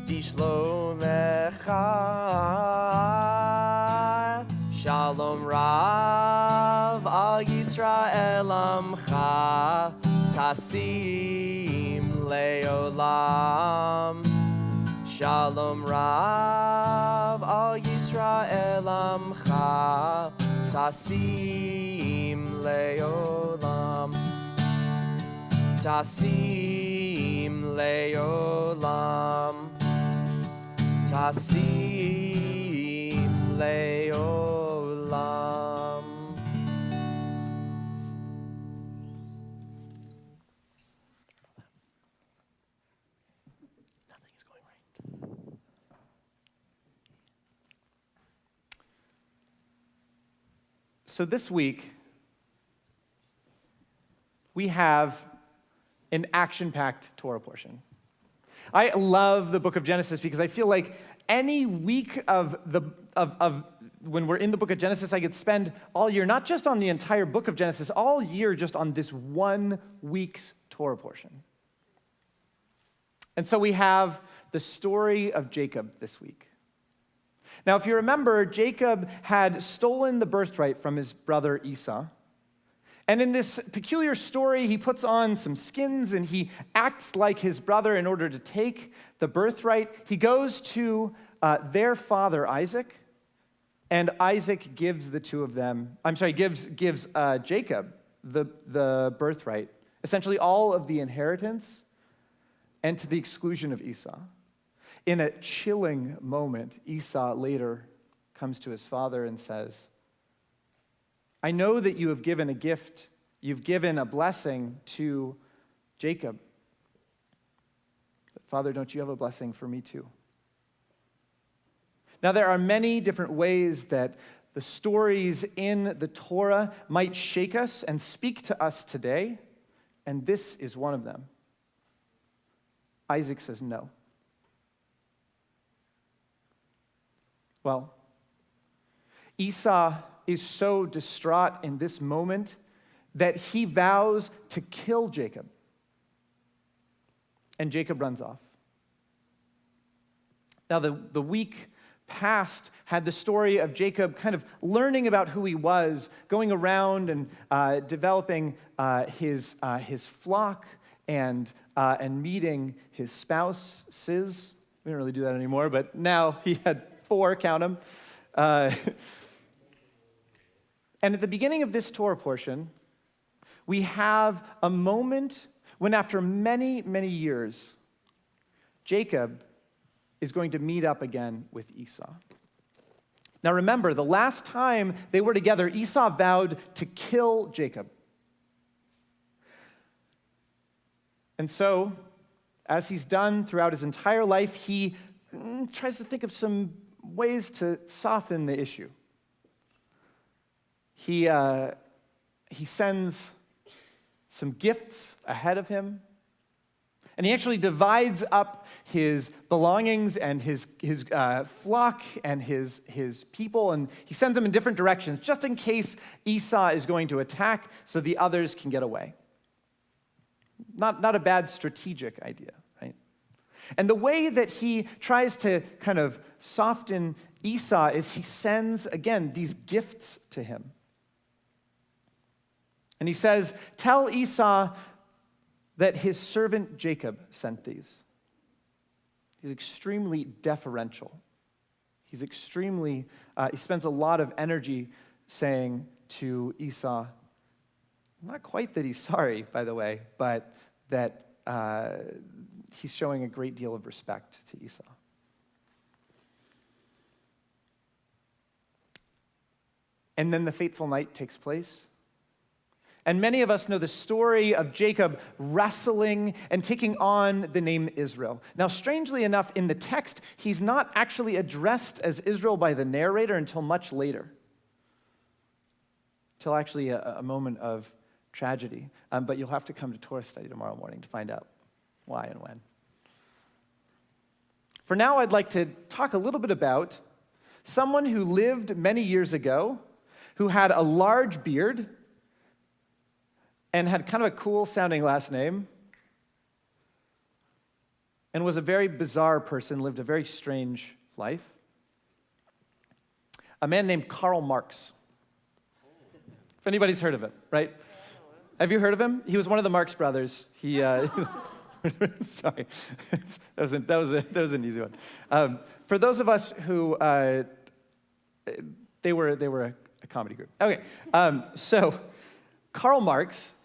bishlomecha. Shalom Rav al Yisrael amcha, tasim leolam. Shalom Rav al Yisrael amcha, tasim leolam. Tasim leolam. Tasim leolam. Nothing is going right. So this week, we have an action-packed Torah portion. I love the book of Genesis because I feel like any week of when we're in the book of Genesis, I could spend all year, not just on the entire book of Genesis, all year just on this 1 week's Torah portion. And so we have the story of Jacob this week. Now, if you remember, Jacob had stolen the birthright from his brother Esau. And in this peculiar story, he puts on some skins and he acts like his brother in order to take the birthright. He goes to their father, Isaac, and Isaac gives the two of them, gives Jacob the birthright, essentially all of the inheritance, and to the exclusion of Esau. In a chilling moment, Esau later comes to his father and says, I know that you have given a gift, you've given a blessing to Jacob. But Father, don't you have a blessing for me too? Now, there are many different ways that the stories in the Torah might shake us and speak to us today, and this is one of them. Isaac says no. Well, Esau is so distraught in this moment that he vows to kill Jacob. And Jacob runs off. Now, the week past had the story of Jacob kind of learning about who he was, going around and developing his flock and meeting his spouse, Sis. We don't really do that anymore, but now he had 4, count them. And at the beginning of this Torah portion, we have a moment when after many, many years, Jacob is going to meet up again with Esau. Now remember, the last time they were together, Esau vowed to kill Jacob. And so, as he's done throughout his entire life, he tries to think of some ways to soften the issue. He sends some gifts ahead of him, and he actually divides up his belongings and his flock and his people, and he sends them in different directions, just in case Esau is going to attack, so the others can get away. Not a bad strategic idea, right? And the way that he tries to kind of soften Esau is he sends, again, these gifts to him. And he says, tell Esau that his servant Jacob sent these. He's extremely deferential. He spends a lot of energy saying to Esau, not quite that he's sorry, by the way, but that he's showing a great deal of respect to Esau. And then the fateful night takes place. And many of us know the story of Jacob wrestling and taking on the name Israel. Now, strangely enough, in the text, he's not actually addressed as Israel by the narrator until much later, till actually a moment of tragedy. But you'll have to come to Torah study tomorrow morning to find out why and when. For now, I'd like to talk a little bit about someone who lived many years ago, who had a large beard, and had kind of a cool-sounding last name, and was a very bizarre person, lived a very strange life. A man named Karl Marx. If anybody's heard of him, right? Have you heard of him? He was one of the Marx brothers. He, sorry, that was an easy one. For those of us who, they were a comedy group. Okay, so Karl Marx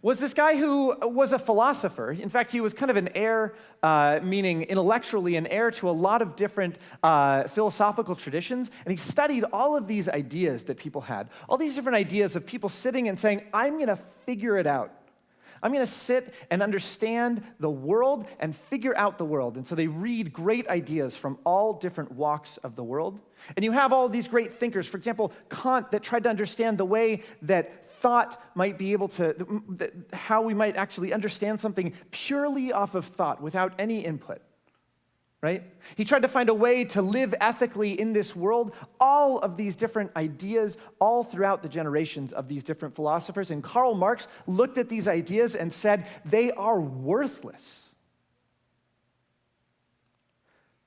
was this guy who was a philosopher. In fact, he was kind of an heir, meaning intellectually an heir to a lot of different philosophical traditions, and he studied all of these ideas that people had, all these different ideas of people sitting and saying, I'm going to figure it out. I'm going to sit and understand the world and figure out the world. And so they read great ideas from all different walks of the world. And you have all these great thinkers, for example, Kant, that tried to understand the way that thought might be able to, how we might actually understand something purely off of thought without any input, right? He tried to find a way to live ethically in this world. All of these different ideas, all throughout the generations of these different philosophers. And Karl Marx looked at these ideas and said, they are worthless.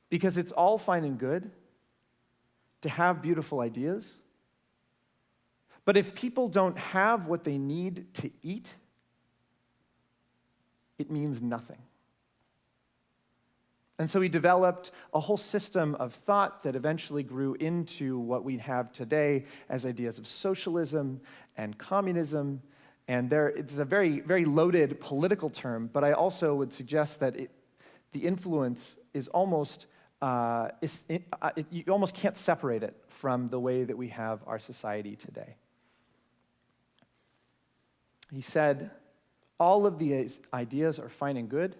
Because it's all fine and good to have beautiful ideas, but if people don't have what they need to eat, it means nothing. And so he developed a whole system of thought that eventually grew into what we have today as ideas of socialism and communism. And it's a very, very loaded political term, but I also would suggest that the influence is almost, you almost can't separate it from the way that we have our society today. He said, all of these ideas are fine and good,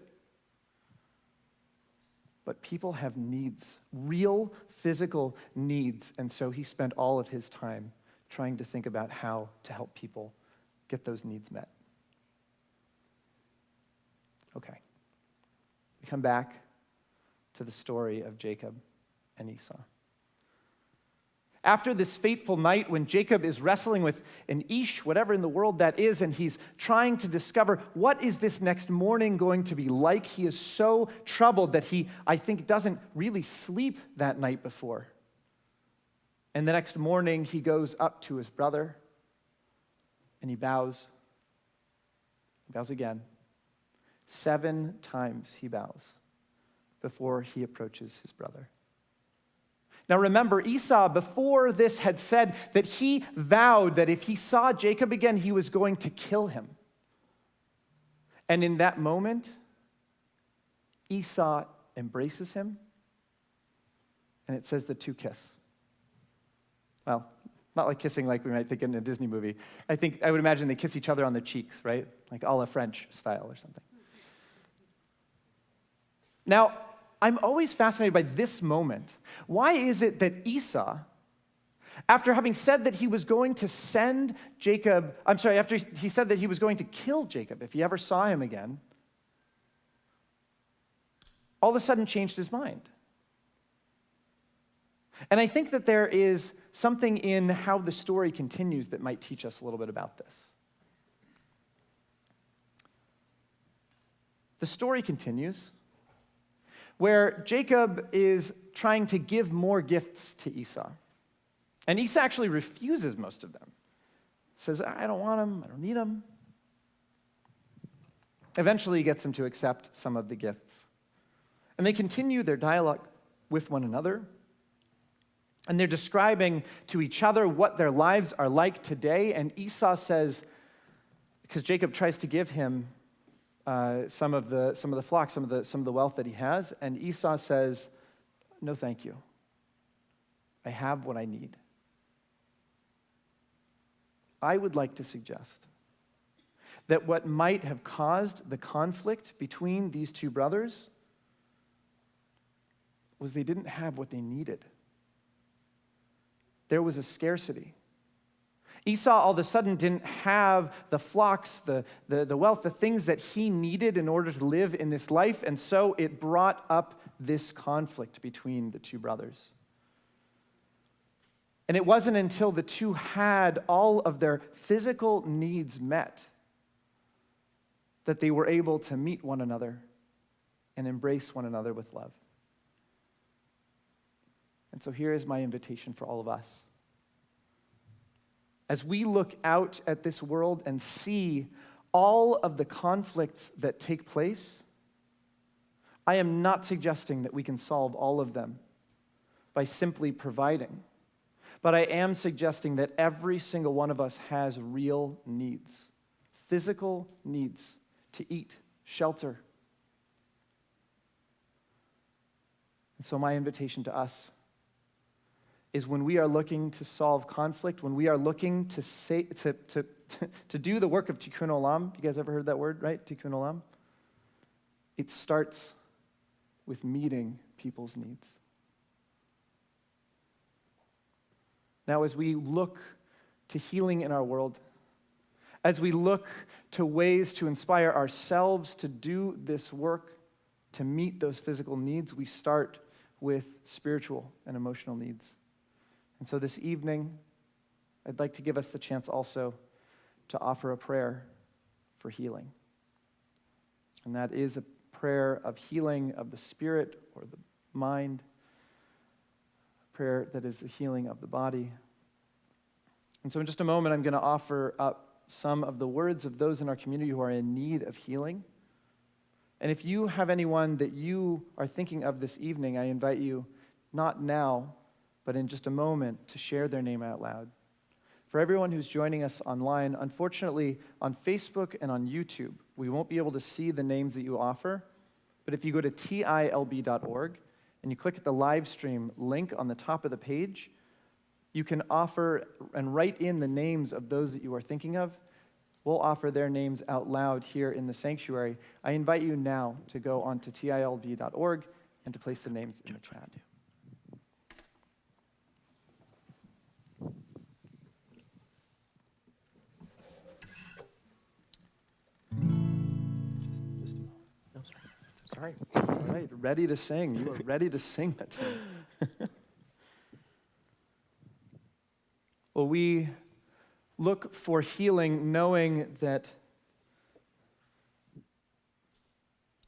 but people have needs, real physical needs, and so he spent all of his time trying to think about how to help people get those needs met. Okay. We come back to the story of Jacob and Esau. After this fateful night when Jacob is wrestling with an Ish, whatever in the world that is, and he's trying to discover what is this next morning going to be like, he is so troubled that he, I think, doesn't really sleep that night before. And the next morning he goes up to his brother and he bows. He bows again. 7 times he bows before he approaches his brother. Now remember, Esau before this had said that he vowed that if he saw Jacob again, he was going to kill him. And in that moment, Esau embraces him, and it says the two kiss. Well, not like kissing like we might think in a Disney movie. I would imagine they kiss each other on the cheeks, right? Like a la French style or something. Now, I'm always fascinated by this moment. Why is it that Esau, after having said that he was going to send Jacob, after he said that he was going to kill Jacob if he ever saw him again, all of a sudden changed his mind? And I think that there is something in how the story continues that might teach us a little bit about this. The story continues where Jacob is trying to give more gifts to Esau. And Esau actually refuses most of them. Says, I don't want them, I don't need them. Eventually he gets him to accept some of the gifts. And they continue their dialogue with one another. And they're describing to each other what their lives are like today. And Esau says, because Jacob tries to give him some of the flock, some of the wealth that he has, and Esau says, "No, thank you. I have what I need." I would like to suggest that what might have caused the conflict between these two brothers was they didn't have what they needed. There was a scarcity. Esau all of a sudden didn't have the flocks, the wealth, the things that he needed in order to live in this life, and so it brought up this conflict between the two brothers. And it wasn't until the two had all of their physical needs met that they were able to meet one another and embrace one another with love. And so here is my invitation for all of us. As we look out at this world and see all of the conflicts that take place, I am not suggesting that we can solve all of them by simply providing, but I am suggesting that every single one of us has real needs, physical needs to eat, shelter. And so my invitation to us is when we are looking to solve conflict, when we are looking to do the work of tikkun olam. You guys ever heard that word, right? Tikkun olam. It starts with meeting people's needs. Now, as we look to healing in our world, as we look to ways to inspire ourselves to do this work, to meet those physical needs, we start with spiritual and emotional needs. And so this evening, I'd like to give us the chance also to offer a prayer for healing. And that is a prayer of healing of the spirit or the mind, a prayer that is the healing of the body. And so in just a moment, I'm going to offer up some of the words of those in our community who are in need of healing. And if you have anyone that you are thinking of this evening, I invite you, not now, but in just a moment, to share their name out loud. For everyone who's joining us online, unfortunately, on Facebook and on YouTube, we won't be able to see the names that you offer, but if you go to tilb.org and you click at the live stream link on the top of the page, you can offer and write in the names of those that you are thinking of. We'll offer their names out loud here in the sanctuary. I invite you now to go on to tilb.org and to place the names in the chat. Sorry. All right, ready to sing. You are ready to sing that tonight. Well, we look for healing knowing that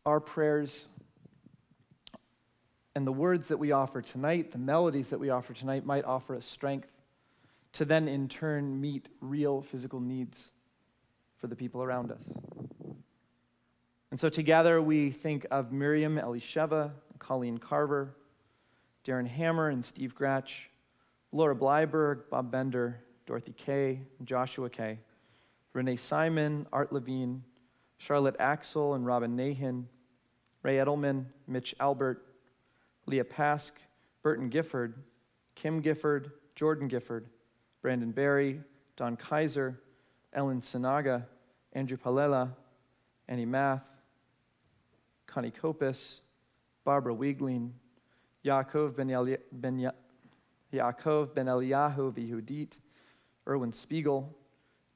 our prayers and the words that we offer tonight, the melodies that we offer tonight, might offer us strength to then in turn meet real physical needs for the people around us. And so together we think of Miriam Elisheva, Colleen Carver, Darren Hammer and Steve Gratch, Laura Bleiberg, Bob Bender, Dorothy Kay, Joshua Kay, Renee Simon, Art Levine, Charlotte Axel and Robin Nahin, Ray Edelman, Mitch Albert, Leah Pask, Burton Gifford, Kim Gifford, Jordan Gifford, Brandon Barry, Don Kaiser, Ellen Sinaga, Andrew Palela, Annie Math, Connie Kopis, Barbara Wiegling, Yaakov Ben Eliyahu Vihudit, Erwin Spiegel,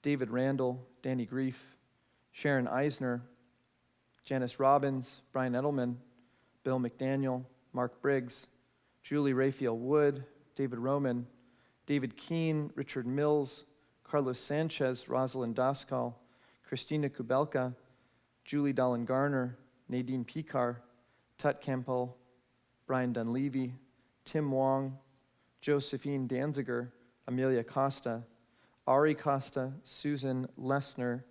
David Randall, Danny Grief, Sharon Eisner, Janice Robbins, Brian Edelman, Bill McDaniel, Mark Briggs, Julie Raphael Wood, David Roman, David Keene, Richard Mills, Carlos Sanchez, Rosalind Daskal, Christina Kubelka, Julie Dallin Garner, Nadine Picard, Tut Campbell, Brian Dunleavy, Tim Wong, Josephine Danziger, Amelia Costa, Ari Costa, Susan Lesser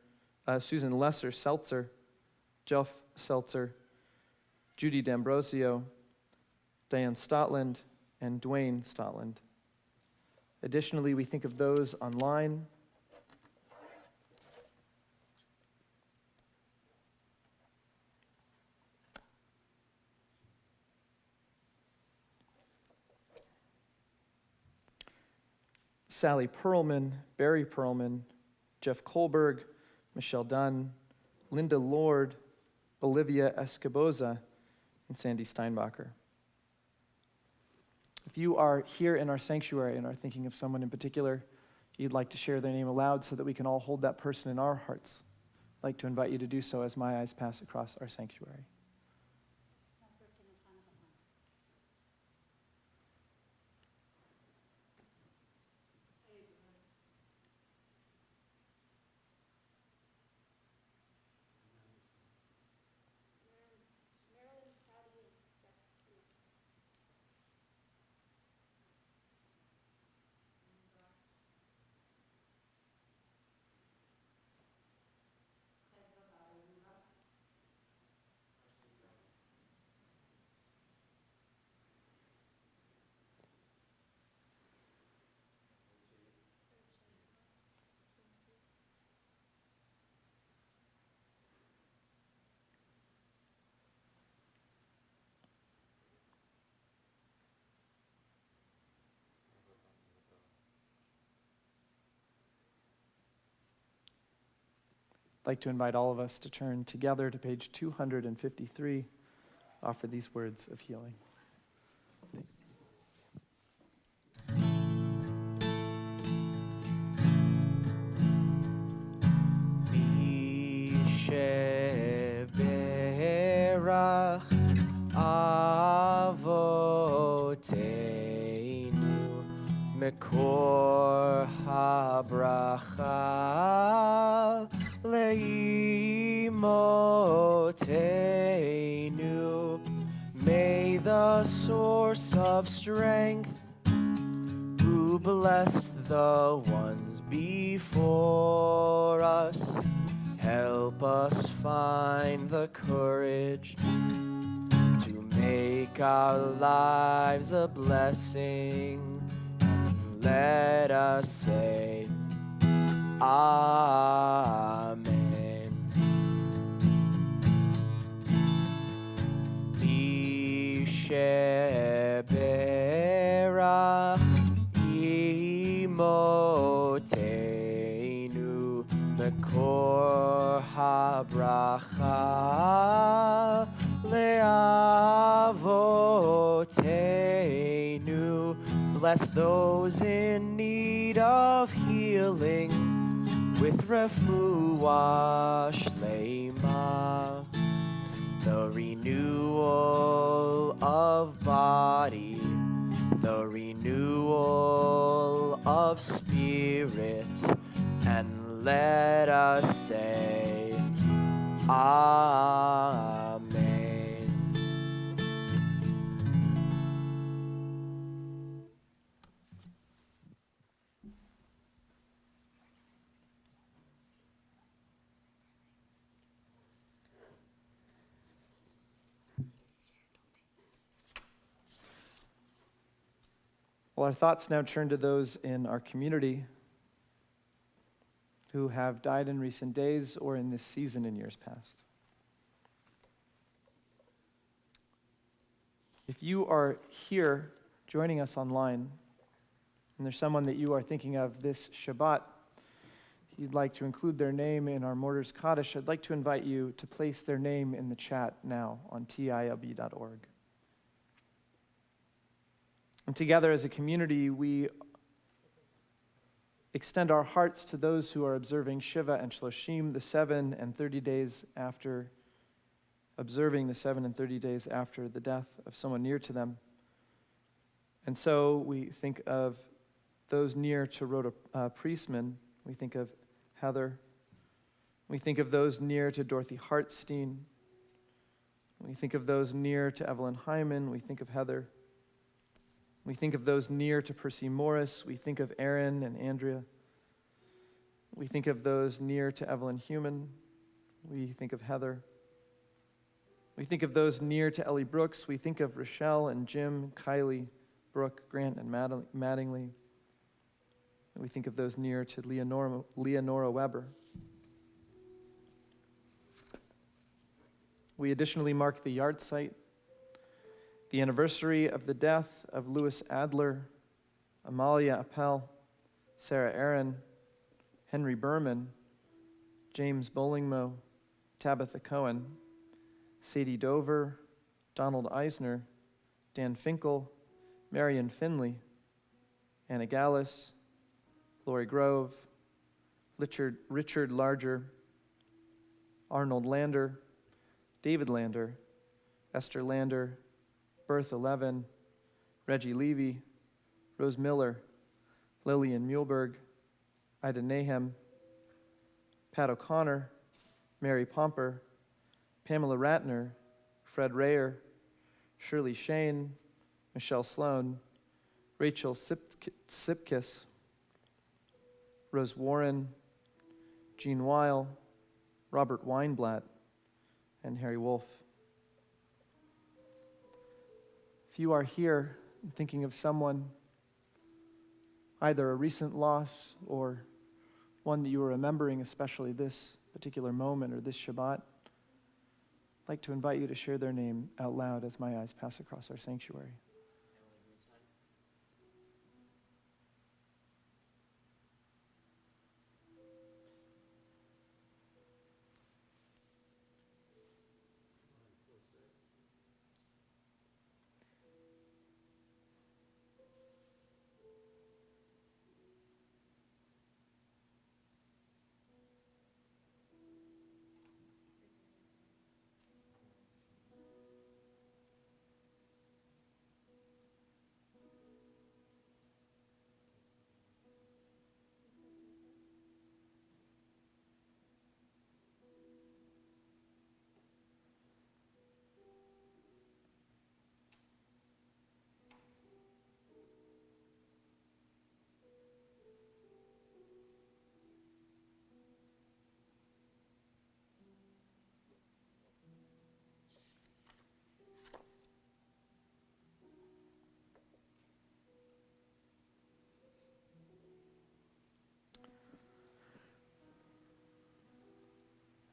Seltzer, Jeff Seltzer, Judy D'Ambrosio, Diane Stotland, and Dwayne Stotland. Additionally, we think of those online. Sally Perlman, Barry Perlman, Jeff Kohlberg, Michelle Dunn, Linda Lord, Olivia Escoboza, and Sandy Steinbacher. If you are here in our sanctuary and are thinking of someone in particular you'd like to share their name aloud so that we can all hold that person in our hearts, I'd like to invite you to do so as my eyes pass across our sanctuary. I'd like to invite all of us to turn together to page 253, offer these words of healing. Thanks. Sheberach Avoteinu Mekor HaBracha Leimotenu. May the source of strength who blessed the ones before us help us find the courage to make our lives a blessing. Let us say Amen. Sheberach Imotenu Mekor HaBracha Leavotenu. Bless those in need of healing with refuah shlema, the renewal of body, the renewal of spirit, and let us say Amen. Well, our thoughts now turn to those in our community who have died in recent days or in this season in years past. If you are here joining us online, and there's someone that you are thinking of this Shabbat, if you'd like to include their name in our Mortar's Kaddish, I'd like to invite you to place their name in the chat now on tilb.org. And together as a community, we extend our hearts to those who are observing Shiva and Shloshim, the 7 and 30 days after, observing the 7 and 30 days after the death of someone near to them. And so we think of those near to Rhoda Priestman. We think of Heather. We think of those near to Dorothy Hartstein. We think of those near to Evelyn Hyman. We think of Heather. We think of those near to Percy Morris. We think of Aaron and Andrea. We think of those near to Evelyn Human. We think of Heather. We think of those near to Ellie Brooks. We think of Rochelle and Jim, Kylie, Brooke, Grant, and Mattingly. We think of those near to Leonora Weber. We additionally mark the yard site, the anniversary of the death of Louis Adler, Amalia Appel, Sarah Aaron, Henry Berman, James Bollingmo, Tabitha Cohen, Sadie Dover, Donald Eisner, Dan Finkel, Marion Finley, Anna Gallus, Lori Grove, Richard Larger, Arnold Lander, David Lander, Esther Lander, Bertha Levin, Reggie Levy, Rose Miller, Lillian Muehlberg, Ida Nahem, Pat O'Connor, Mary Pomper, Pamela Ratner, Fred Rayer, Shirley Shane, Michelle Sloan, Rachel Sipkis, Rose Warren, Jean Weil, Robert Weinblatt, and Harry Wolf. If you are here thinking of someone, either a recent loss or one that you are remembering, especially this particular moment or this Shabbat, I'd like to invite you to share their name out loud as my eyes pass across our sanctuary.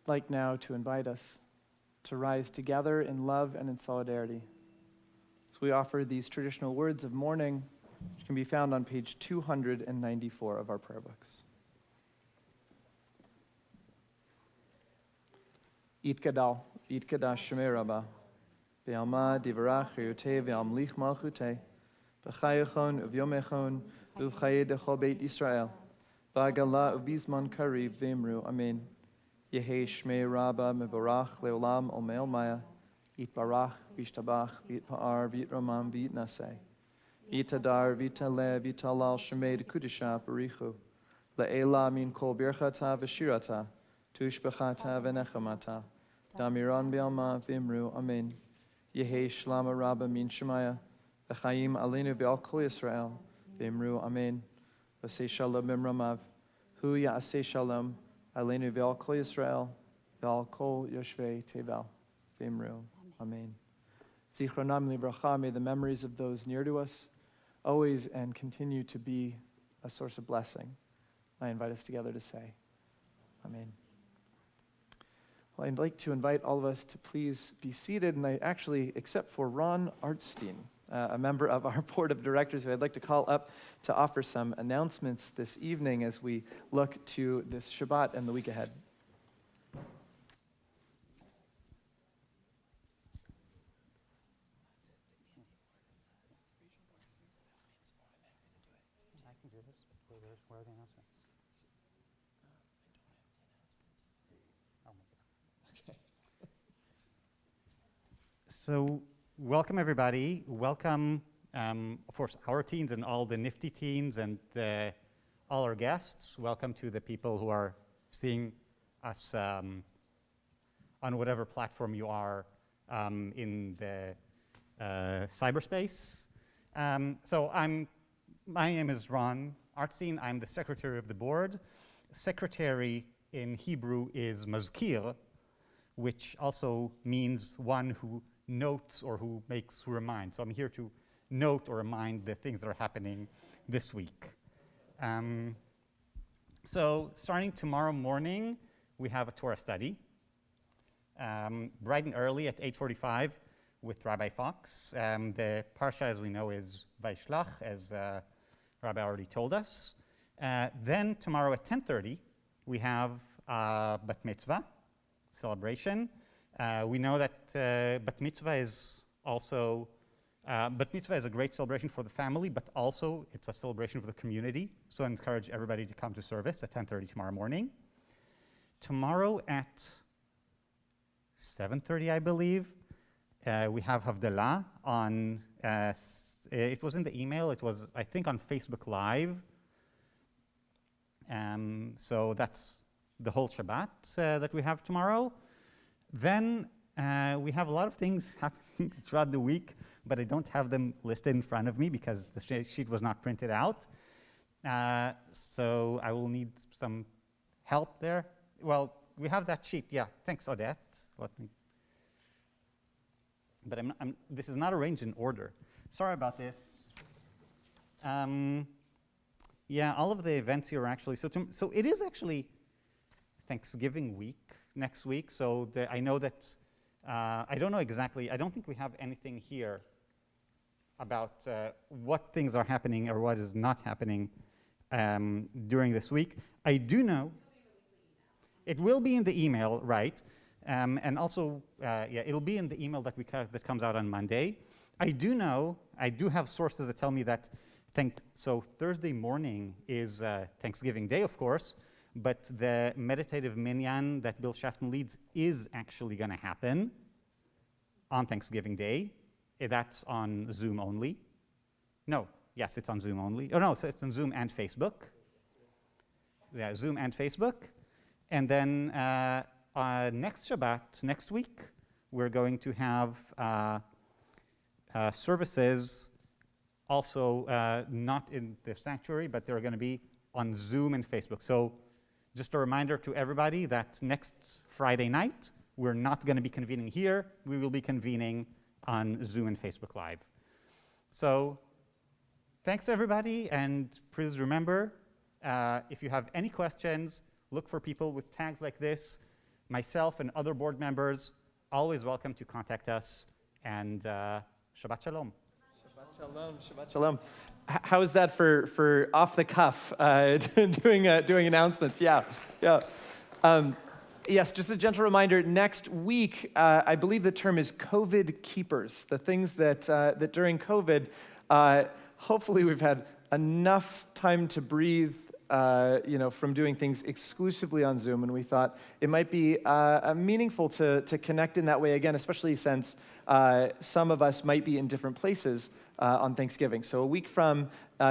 I'd like now to invite us to rise together in love and in solidarity. So we offer these traditional words of mourning, which can be found on page 294 of our prayer books. Yitkadal, Yitkadash Shemei Rabba, Be'alma divarach Chayotei ve'amlich malchutei, B'chayachon uvyomechon uv'chayei dechol Beit Yisrael, Ba'agala uv'bizman kariv ve'imru, Amen. Yehi Shmei Rabba mevarach leolam omel maya, Yitbarach v'ishtabach v'yitpa'ar v'yitromam v'yitnaseh, Yitadar v'yitaleh v'yitalal Shmei dekudisha barichu, Le'ela min kol birchata v'shirata, Tushbechata v'nechamata, Damiran be'alma v'imru, Amen. Yehi Shlama Rabba min Shemaya, V'chayim alenu ve'al kol Yisrael, v'imru, Amen. V'aseh shalom b'mramav, Hu ya'aseh shalom, alenu ve'al kol Yisrael, ve'al kol yoshvei tevel, v'imru, Amen. Zichronam livracha, may the memories of those near to us always and continue to be a source of blessing. I invite us together to say, Amen. Well, I'd like to invite all of us to please be seated, and I actually, except for Ron Artstein, a member of our board of directors, who I'd like to call up to offer some announcements this evening as we look to this Shabbat and the week ahead. I can do this. Where are the announcements? I'll make it up. Okay. So, welcome everybody. Welcome, of course, our teams and all the nifty teams and all our guests. Welcome to the people who are seeing us on whatever platform you are in the cyberspace. My name is Ron Artstein. I'm the secretary of the board. Secretary in Hebrew is mazkir, which also means one who notes or who reminds. So I'm here to note or remind the things that are happening this week. So starting tomorrow morning, we have a Torah study, bright and early at 8:45 with Rabbi Fox. The parsha, as we know, is Vaishlach, as Rabbi already told us. Then tomorrow at 10:30, we have Bat Mitzvah celebration. We know that Bat Mitzvah is also, Bat Mitzvah is a great celebration for the family, but also it's a celebration for the community. So I encourage everybody to come to service at 10:30 tomorrow morning. Tomorrow at 7:30, I believe, we have Havdalah on, it was in the email, it was, I think, on Facebook Live. So that's the whole Shabbat that we have tomorrow. Then we have a lot of things happening throughout the week, but I don't have them listed in front of me because the sheet was not printed out. So I will need some help there. Well, we have that sheet. Yeah, thanks, Odette. But this is not arranged in order. Sorry about this. Yeah, all of the events here are actually, so it is actually Thanksgiving week next week. So I know that, I don't know exactly, I don't think we have anything here about what things are happening or what is not happening during this week. I do know, it will be in the email, right? And also, yeah, it'll be in the email that comes out on Monday. I do know, I do have sources that tell me that, so Thursday morning is Thanksgiving Day, of course, but the meditative minyan that Bill Shafton leads is actually going to happen on Thanksgiving Day. That's on Zoom only. No, yes, it's on Zoom only. Oh no, so it's on Zoom and Facebook. Yeah, Zoom and Facebook. And then next Shabbat, next week, we're going to have services also not in the sanctuary, but they're going to be on Zoom and Facebook. So just a reminder to everybody that next Friday night, we're not going to be convening here. We will be convening on Zoom and Facebook Live. So thanks, everybody. And please remember, if you have any questions, look for people with tags like this. Myself and other board members, always welcome to contact us. And Shabbat Shalom. Shabbat Shalom, Shabbat Shalom. How is that for off the cuff doing announcements? Yeah, yeah. Yes, just a gentle reminder. Next week, I believe the term is COVID keepers. The things that that during COVID, hopefully we've had enough time to breathe. From doing things exclusively on Zoom, and we thought it might be meaningful to connect in that way again, especially since some of us might be in different places on Thanksgiving. So a week from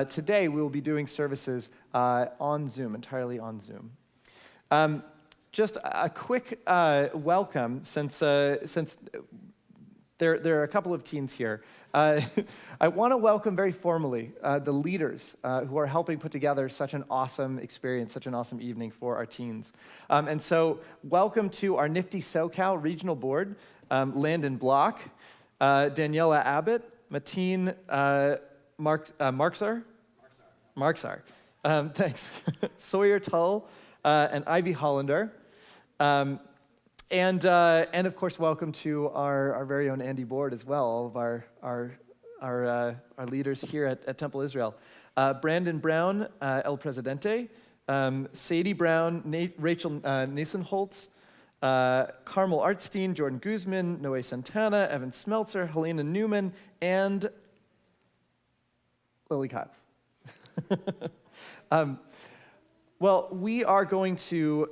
today, we will be doing services on Zoom, entirely on Zoom. Just a quick welcome, since there are a couple of teens here. I want to welcome very formally the leaders who are helping put together such an awesome experience, such an awesome evening for our teens. And so welcome to our nifty SoCal Regional Board, Landon Block, Daniela Abbott, Mateen Marksar, thanks, Sawyer Tull, and Ivy Hollander. And of course, welcome to our very own ANDI board as well, all of our leaders here at Temple Israel. Brandon Brown, El Presidente, Sadie Brown, Rachel Nissenholtz, Carmel Artstein, Jordan Guzman, Noe Santana, Evan Smeltzer, Helena Newman, and Lily Kyles. Well, we are going to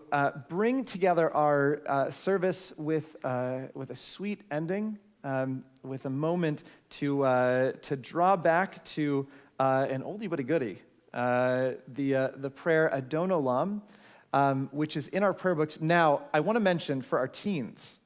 bring together our service with a sweet ending, with a moment to draw back to an oldie but a goodie, the prayer Adon Olam, which is in our prayer books. Now, I want to mention for our teens,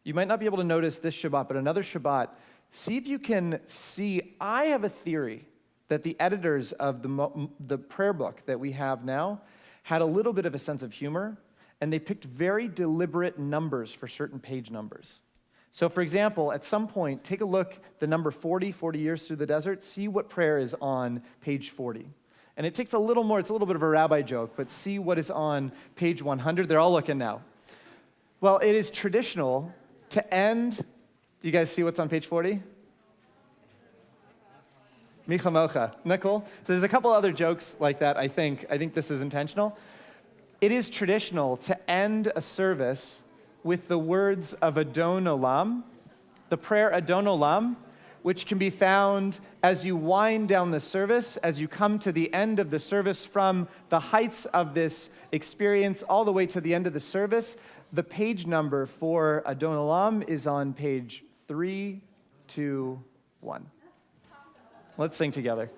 you might not be able to notice this Shabbat, but another Shabbat, see if you can see. I have a theory that the editors of the prayer book that we have now had a little bit of a sense of humor, and they picked very deliberate numbers for certain page numbers. So for example, at some point, take a look, the number 40 years through the desert, see what prayer is on page 40. And it takes a little more, it's a little bit of a rabbi joke, but see what is on page 100. They're all looking now. Well, it is traditional to end, do you guys see what's on page 40? Micha mocha. Isn't that cool? So there's a couple other jokes like that, I think. I think this is intentional. It is traditional to end a service with the words of Adon Olam, the prayer Adon Olam, which can be found as you wind down the service, as you come to the end of the service from the heights of this experience all the way to the end of the service. The page number for Adon Olam is on page 321. Let's sing together.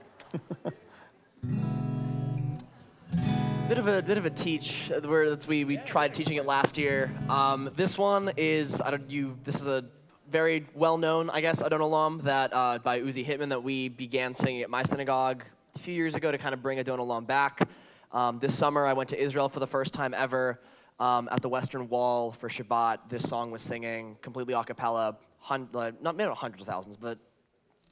Bit of a teach. We tried teaching it last year. This one is this is a very well-known, I guess, Adon Olam that by Uzi Hitman that we began singing at my synagogue a few years ago to kind of bring Adon Olam back. This summer I went to Israel for the first time ever at the Western Wall for Shabbat. This song was singing completely a cappella, maybe not hundreds of thousands, but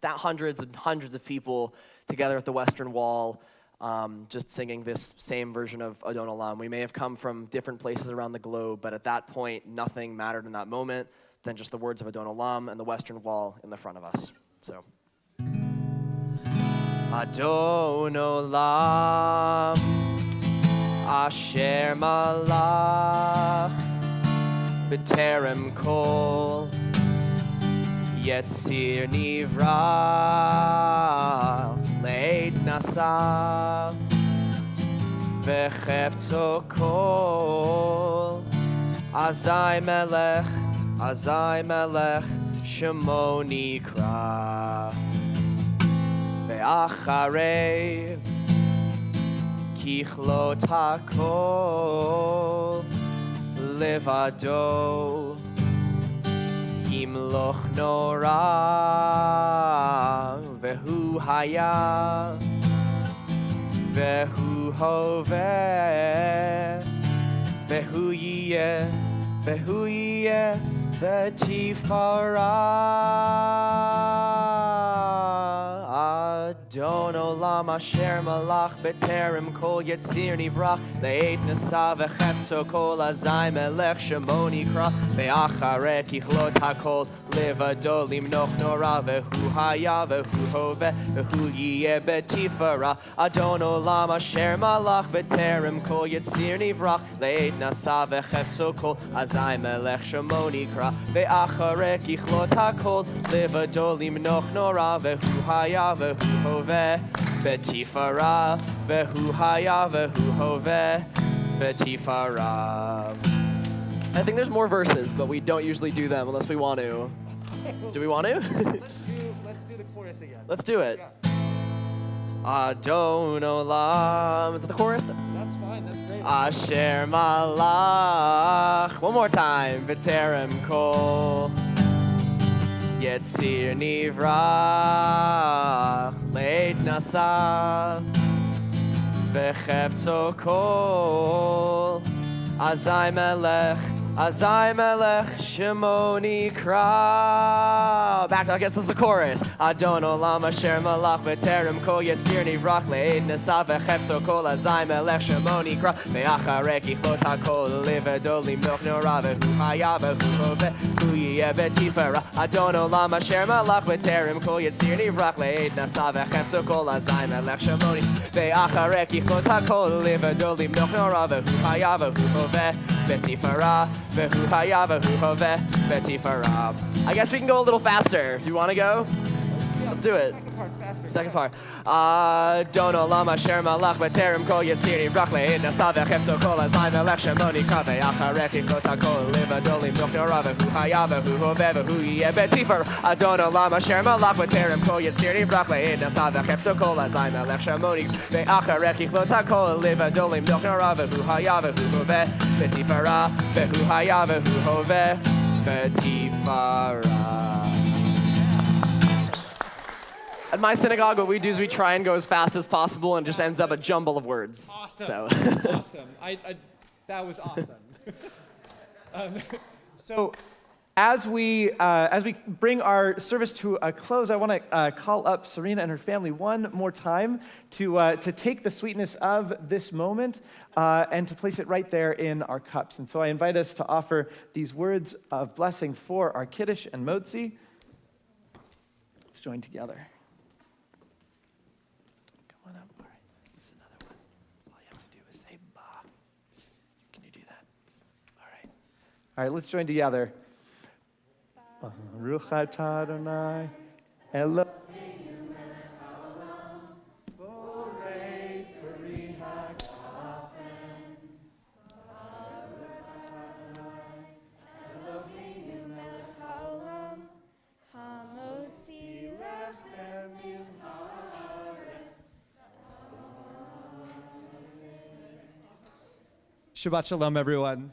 hundreds and hundreds of people together at the Western Wall, just singing this same version of Adon Olam. We may have come from different places around the globe, but at that point, nothing mattered in that moment than just the words of Adon Olam and the Western Wall in the front of us. So, Adon Olam, Asher Malach, B'terem Kol, Yetzir Nivra, Leid Nasa, Vechefzo Kol, Azai Melech, Shemo Nikra, Ve'acharei, Kichlot HaKol, Levado, Yimloch Nora, Vehu Haya, Vehu Hoveh, Vehu Yiyeh, V'tifara. Adon Olam Asher Malach B'terem Kol Yetzir Nivrach Le'ed Nasa V'chefzo Kol Azai Melech Shemo Nikra Ve'acharei Kichlot HaKol Levado Limnoch Nora Vehu Haya Vehu Hoveh Vehu Yiyeh B'tifara. Adon Olam Asher Malach B'terem Kol Yetzir Nivrach Le'ed Nasa V'chefzo Kol Azai Melech Shemo Nikra Ve'acharei Kichlot HaKol Levado Limnoch Nora Vehu Haya Vehu Hoveh B'tifara Vehu Haya Vehu Hoveh B'tifara. I think there's more verses, but we don't usually do them unless we want to. Do we want to? Let's do the chorus again. Let's do it. Yeah. Adon Olam. Is that the chorus? That's fine. That's great. Asher Malach. One more time. B'terem Kol. Yetzir Nivrach Leid Nasa V'chefzo Kol Azai Melech Shemo Nikra. Back to, I guess this is the chorus. Adon Olam Asher Malach B'terem Kol Yetzir Nivrach Leid Nasa V'chefzo Kol Azai Melech Shemo Nikra Ve'acharei Kichlot HaKol Levado Limnoch Nora Vehu Haya Vehu Hoveh Hu Yiyeh B'tifara. Adon Olam Asher Malach B'terem Kol Yetzir Nivrach Leid Nasa V'chefzo Kol Azai Melech Shemo Nikra Ve'acharei Kichlot HaKol Levado Limnoch Nora Vehu Haya Vehu Hoveh B'tifara. Vehu Haya Vehu Hoveh B'tifara. I guess we can go a little faster. Do you want to go? Let's do it. Second part. Adon Olam Asher Malach B'terem Kol Yetzir Nivrach Le'ed Nasa V'chefzo Kol Azai Melech Shemo Nikra Ve'acharei Kichlot HaKol Levado Limnoch Nora Vehu Haya Vehu Hoveh Vehu Yiyeh B'tifara. Adon Olam Asher Malach B'terem Kol Yetzir Nivrach Le'ed Nasa V'chefzo Kol Azai Melech Shemo Nikra Ve'acharei Kichlot HaKol Levado Limnoch Nora Vehu Haya Vehu Hoveh B'tifara. Vehu Haya Vehu Hoveh B'tifara. At my synagogue, what we do is we try and go as fast as possible, and it just ends up a jumble of words. Awesome. So. Awesome. That was awesome. So as we bring our service to a close, I want to call up Serena and her family one more time to take the sweetness of this moment and to place it right there in our cups. And so I invite us to offer these words of blessing for our Kiddush and Motzi. Let's join together. one up. All right, this is another one. All you have to do is say ba. Can you do that? All right. All right, let's join together. Baruch atah Adonai, Elohim. Shabbat Shalom, everyone.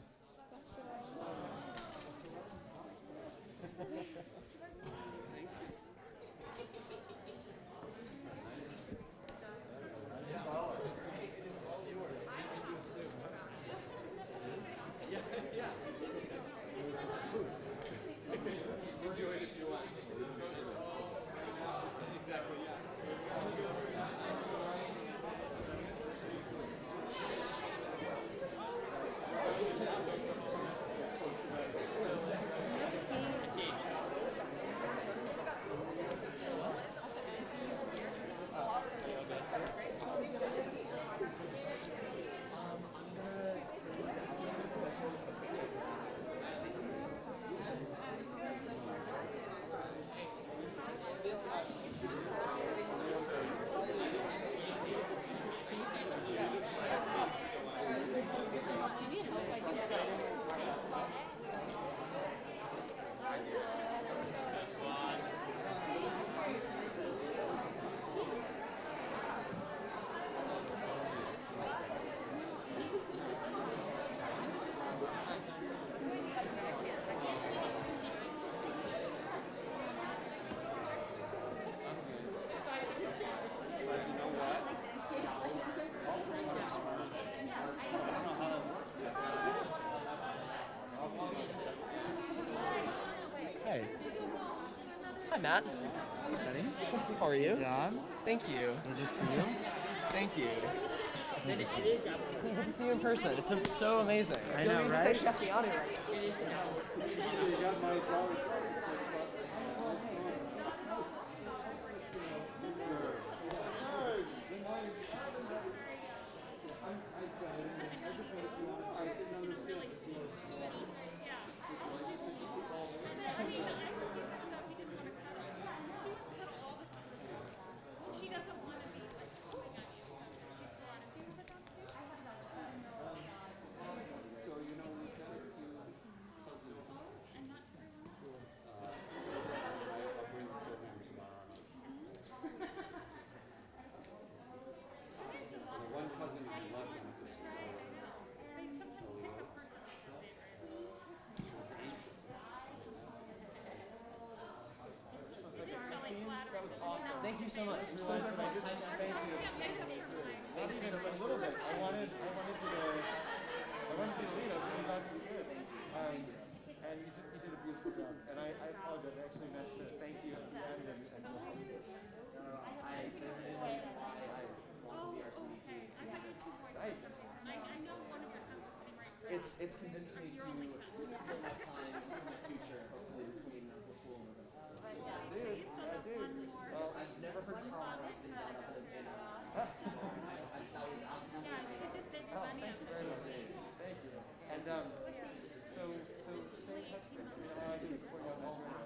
Hey. Hi, Matt. Ready? How are you? John? Thank you. Good to see you. Thank you. Good to see you in person. It's so amazing. I know, You right? say Chef Fiani right? Thank you so much. I'm so grateful. Hi, John. Thank you. Thank you so much. A little bit. I wanted you to lead us. You thought you could. And you did a beautiful job. And I apologize. I actually meant to thank you at the end and just. It's convinced me to spend my time in the future, hopefully between the pool and the Well, I've never heard Carl has been brought up in I was absolutely Thank you very much. Thank you. And so stay in touch with me. I do before you have to join us.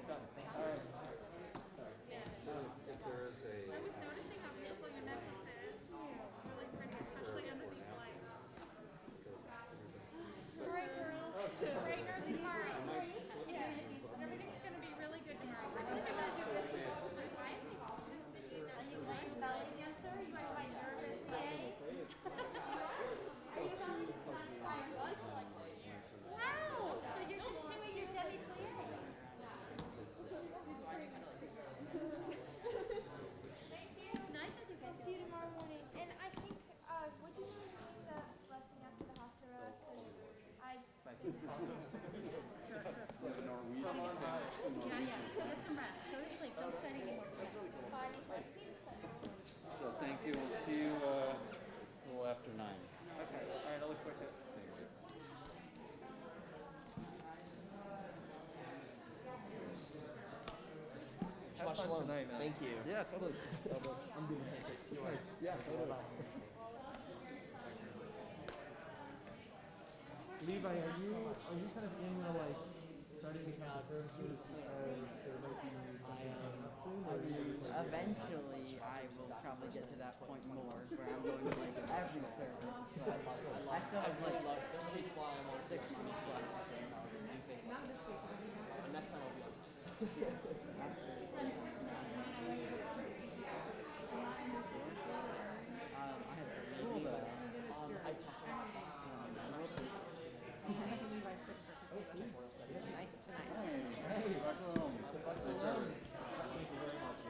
Done. All right. If there is a... I was noticing how beautiful your necklace is. It's really pretty, especially under these lights. Great girls. Great early part. Yes. Everything's going to be really good tomorrow. I think I'm going to do this. Why? Are you playing ballet dancer? You might find nervous today. Are you going to Wow! So you're just doing your demi-plie? Thank you. It's nice of you guys. See you tomorrow morning. And I think, would you mind doing the blessing after the Haftarah? Because Yeah. Get some rest. Go to sleep. Don't study anymore tonight. So thank you. We'll see you a little after 9. Okay. All right. I'll look forward to it. Thank you. Shabbat Shabbat shalom. tonight, man. Thank you. Yeah, totally. I'm doing pancakes. You are. Yeah, totally. Levi, are you kind of in the like starting to become services there might be soon, or are you Eventually, I will probably get to that point more where I'm going to like every service. But I still have like 6 months plus to do things like this. And next time I'll be on time. I talked about this and I wrote the nice tonight. Hey, welcome. Thank you very much.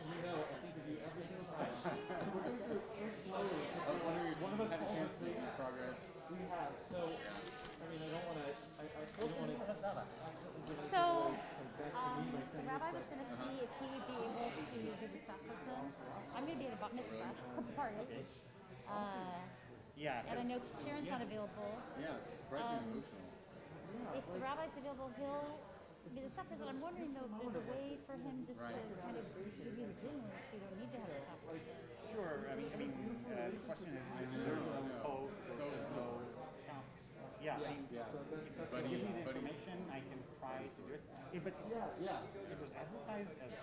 You know, I think of you every single time. We're going through it so slowly. One of us had a chance to make progress. We have. So, I mean, I don't want to. I don't want to accidentally give So, back to me by the saying rabbi this, was going to see if he would be able to be the staff person. I'm going to be at a bat mitzvah at the party. Yeah. And I know Sharon's not available. Yeah, it's surprisingly emotional. If the rabbi's available, he'll be the staff person. I'm wondering though if there's a way for him just to kind of give you the Zoom link so you don't need to have a staff person. Sure. I mean, the question is, yeah. I mean, give me the information. I can try to do it. But it was advertised as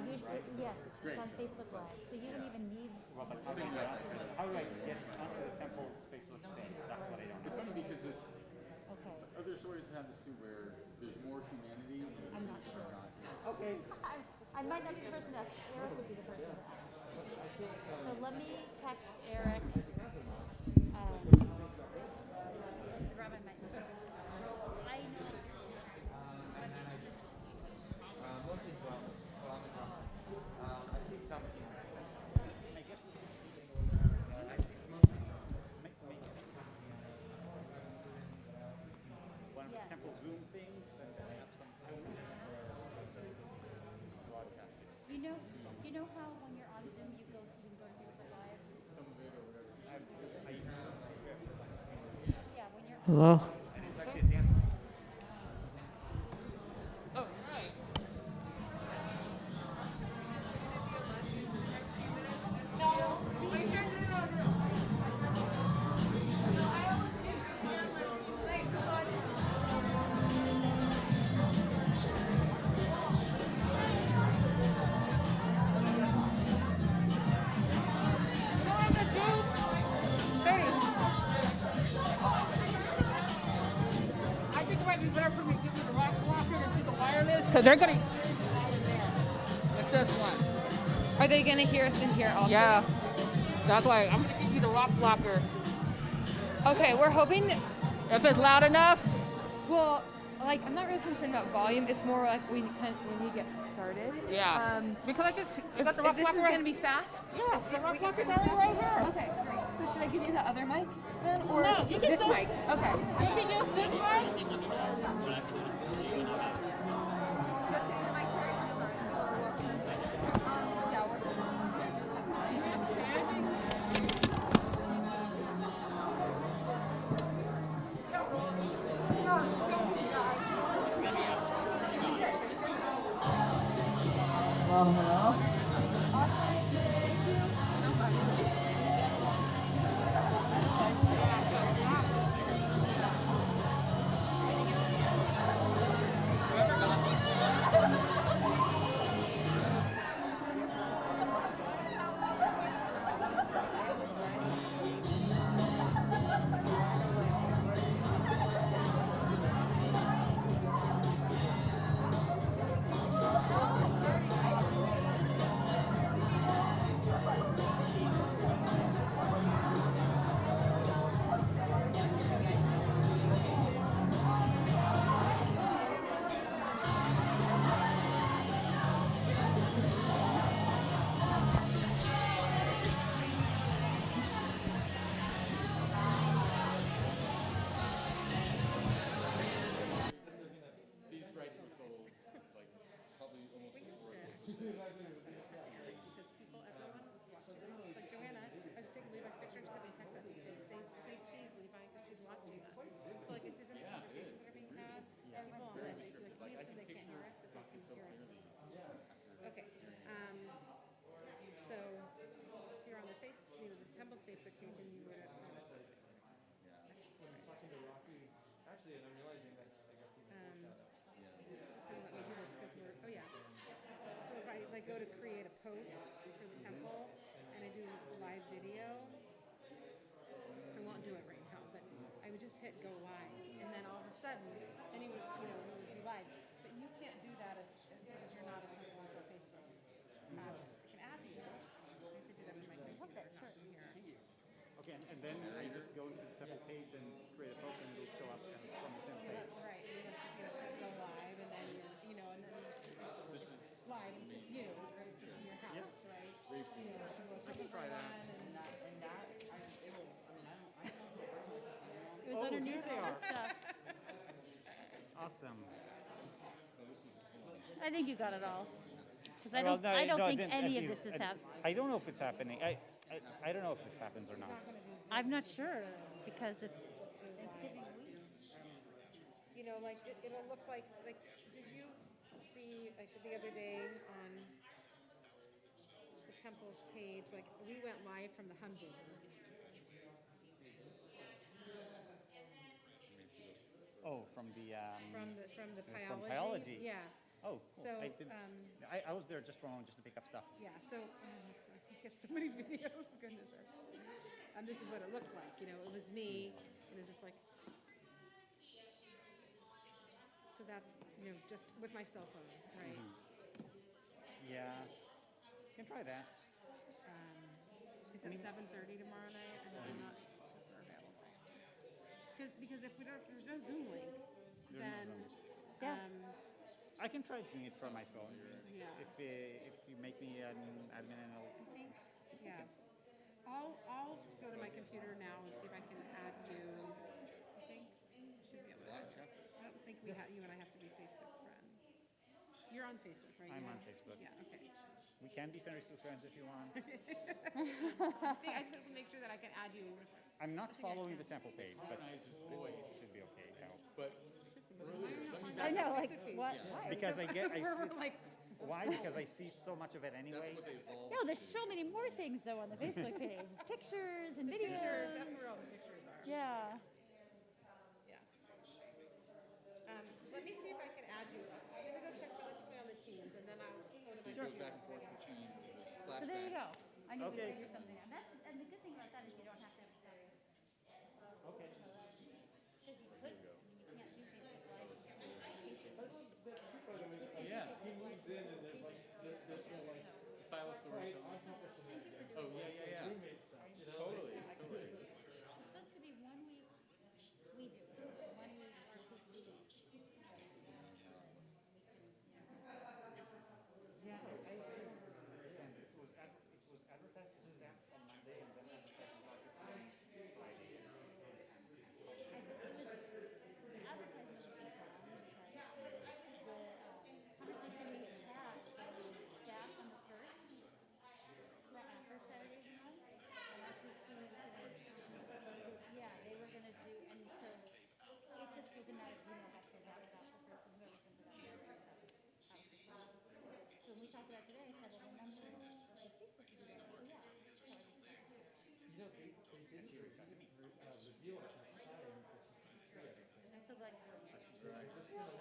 Usually, yes, it's on Facebook Live, so you don't even need. Well, but how do I get onto the temple Facebook page? That's what I don't know. It's funny because it's Okay. other stories have this too where there's more humanity. I'm not sure. Okay. I might not be the person to ask. Eric would be the person to ask. So let me text Eric. The rabbi might know. I know. Mostly from I think something. I guess. One of the temple Zoom things, and then have some. You know how when you're on Zoom you can go to Facebook Live? Some of it or whatever. Yeah, when you're Hello? And it's actually a dance. Oh, right. I think it might be better for me to give you the rock blocker and do the wireless, because they're gonna. It's this one. Are they going to hear us in here also? Yeah. That's why I'm gonna give you the rock blocker. Okay, we're hoping, If it's loud enough. well, like, I'm not really concerned about volume. It's more like we need to get started. Yeah. Because I got the If rock this blocker is right. going to be fast? Yeah, the rock blocker's right here. Okay, great. So should I give you the other mic then? Or No, you can this just- mic? Okay. You can use this one. Just getting the mic here and just starting. Yeah, we're Facebook page and you would have noticed it. When I'm talking to Rocky, actually, and I'm realizing that's, I guess, even Let me do this because we're, oh yeah. So if I like go to create a post for the temple and I do a live video, I won't do it right now, but I would just hit go live, and then all of a sudden, and it would, it would be live. But you can't do that because you're not a temple on Facebook. I can add you. I have to do that from my computer, not from here. Okay, and then I just go to the temple page and create a post and it'll show up from the temple page. Right, you know, go live, and then and then it's live. It's just you, right? Just in your house, right? I can try that. It was underneath here they all are. this stuff. Awesome. I think you got it all. Because I Well, don't, no, I don't no, think then any of actually, this is happening. I don't know if it's happening. I don't know if this happens or not. I'm not sure because it's You know, like it'll look like did you see like the other day on the temple's page, like we went live from the Humvee. Oh, from the From the from pyology. pyology. Yeah. Oh, cool. So I didn't. I was there just for a moment just to pick up stuff. yeah, so I think there's so many videos, goodness. This is what it looked like, it was me, and it was just like, so that's, just with my cell phone, right? Yeah, you can try that. It's at 7:30 tomorrow night, and I'm not super available. Because if there's no Zoom link, then, I can try doing it from my phone. Yeah. If you make me an admin, and I'll. I think, yeah. I'll go to my computer now and see if I can add you. I think should be able to. I don't think you and I have to be Facebook friends. You're on Facebook, right? I'm on Facebook. Yeah. Okay. We can be Facebook friends if you want. I just want to make sure that I can add you. I'm not following the temple page, but it should be okay. I know, like what? Why? Because I see, like, why? Because I see so much of it anyway. No, there's so many more things though on the Facebook page. Pictures and videos. pictures. That's where all the pictures are. Yeah. Yeah. Let me see if I can add you. I'm gonna go check really quickly on the teams, and then I'll go to my computer. So there you go. I need Okay. to figure something out. And the good thing about that is you don't have to have a separate. Okay. Because you could. I mean, you can't do Facebook Live. Yeah, he moves in and there's like this whole like stylist the right on top of some oh yeah. Roommate stuff. Totally. It's supposed to be 1 week we do it. 1 week RPC. Yeah, and it was advertised to staff on Monday and then advertised on Friday.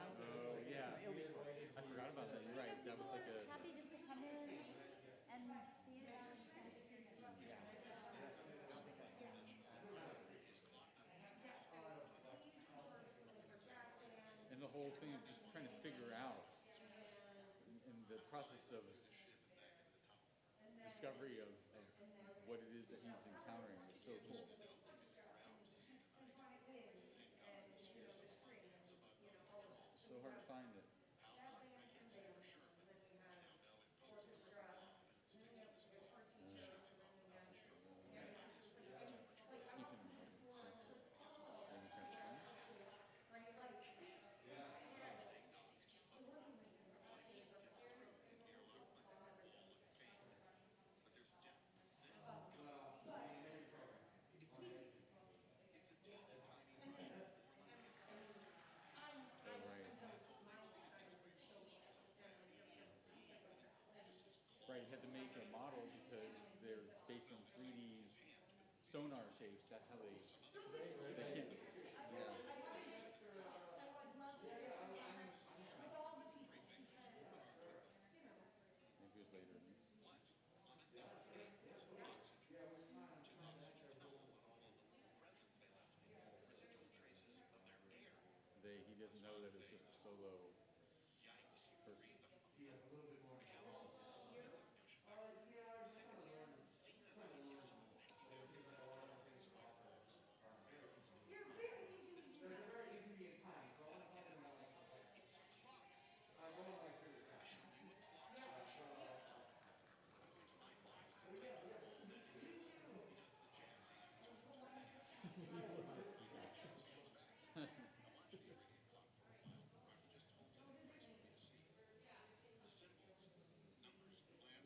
Oh yeah. I forgot about that. You're right. That was like a Happy just to come in and be around 10, 15 minutes. and the whole thing of just trying to figure out in the process of discovery of what it is that he's encountering is so cool. So hard to find it. sonar shapes. That's how they can't. Yeah. Maybe it was later. He doesn't know that it's just a solo person.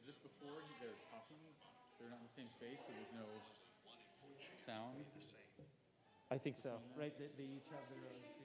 Just before they're talking, they're not in the same space, so there's no sound. I think so, right? They each have their own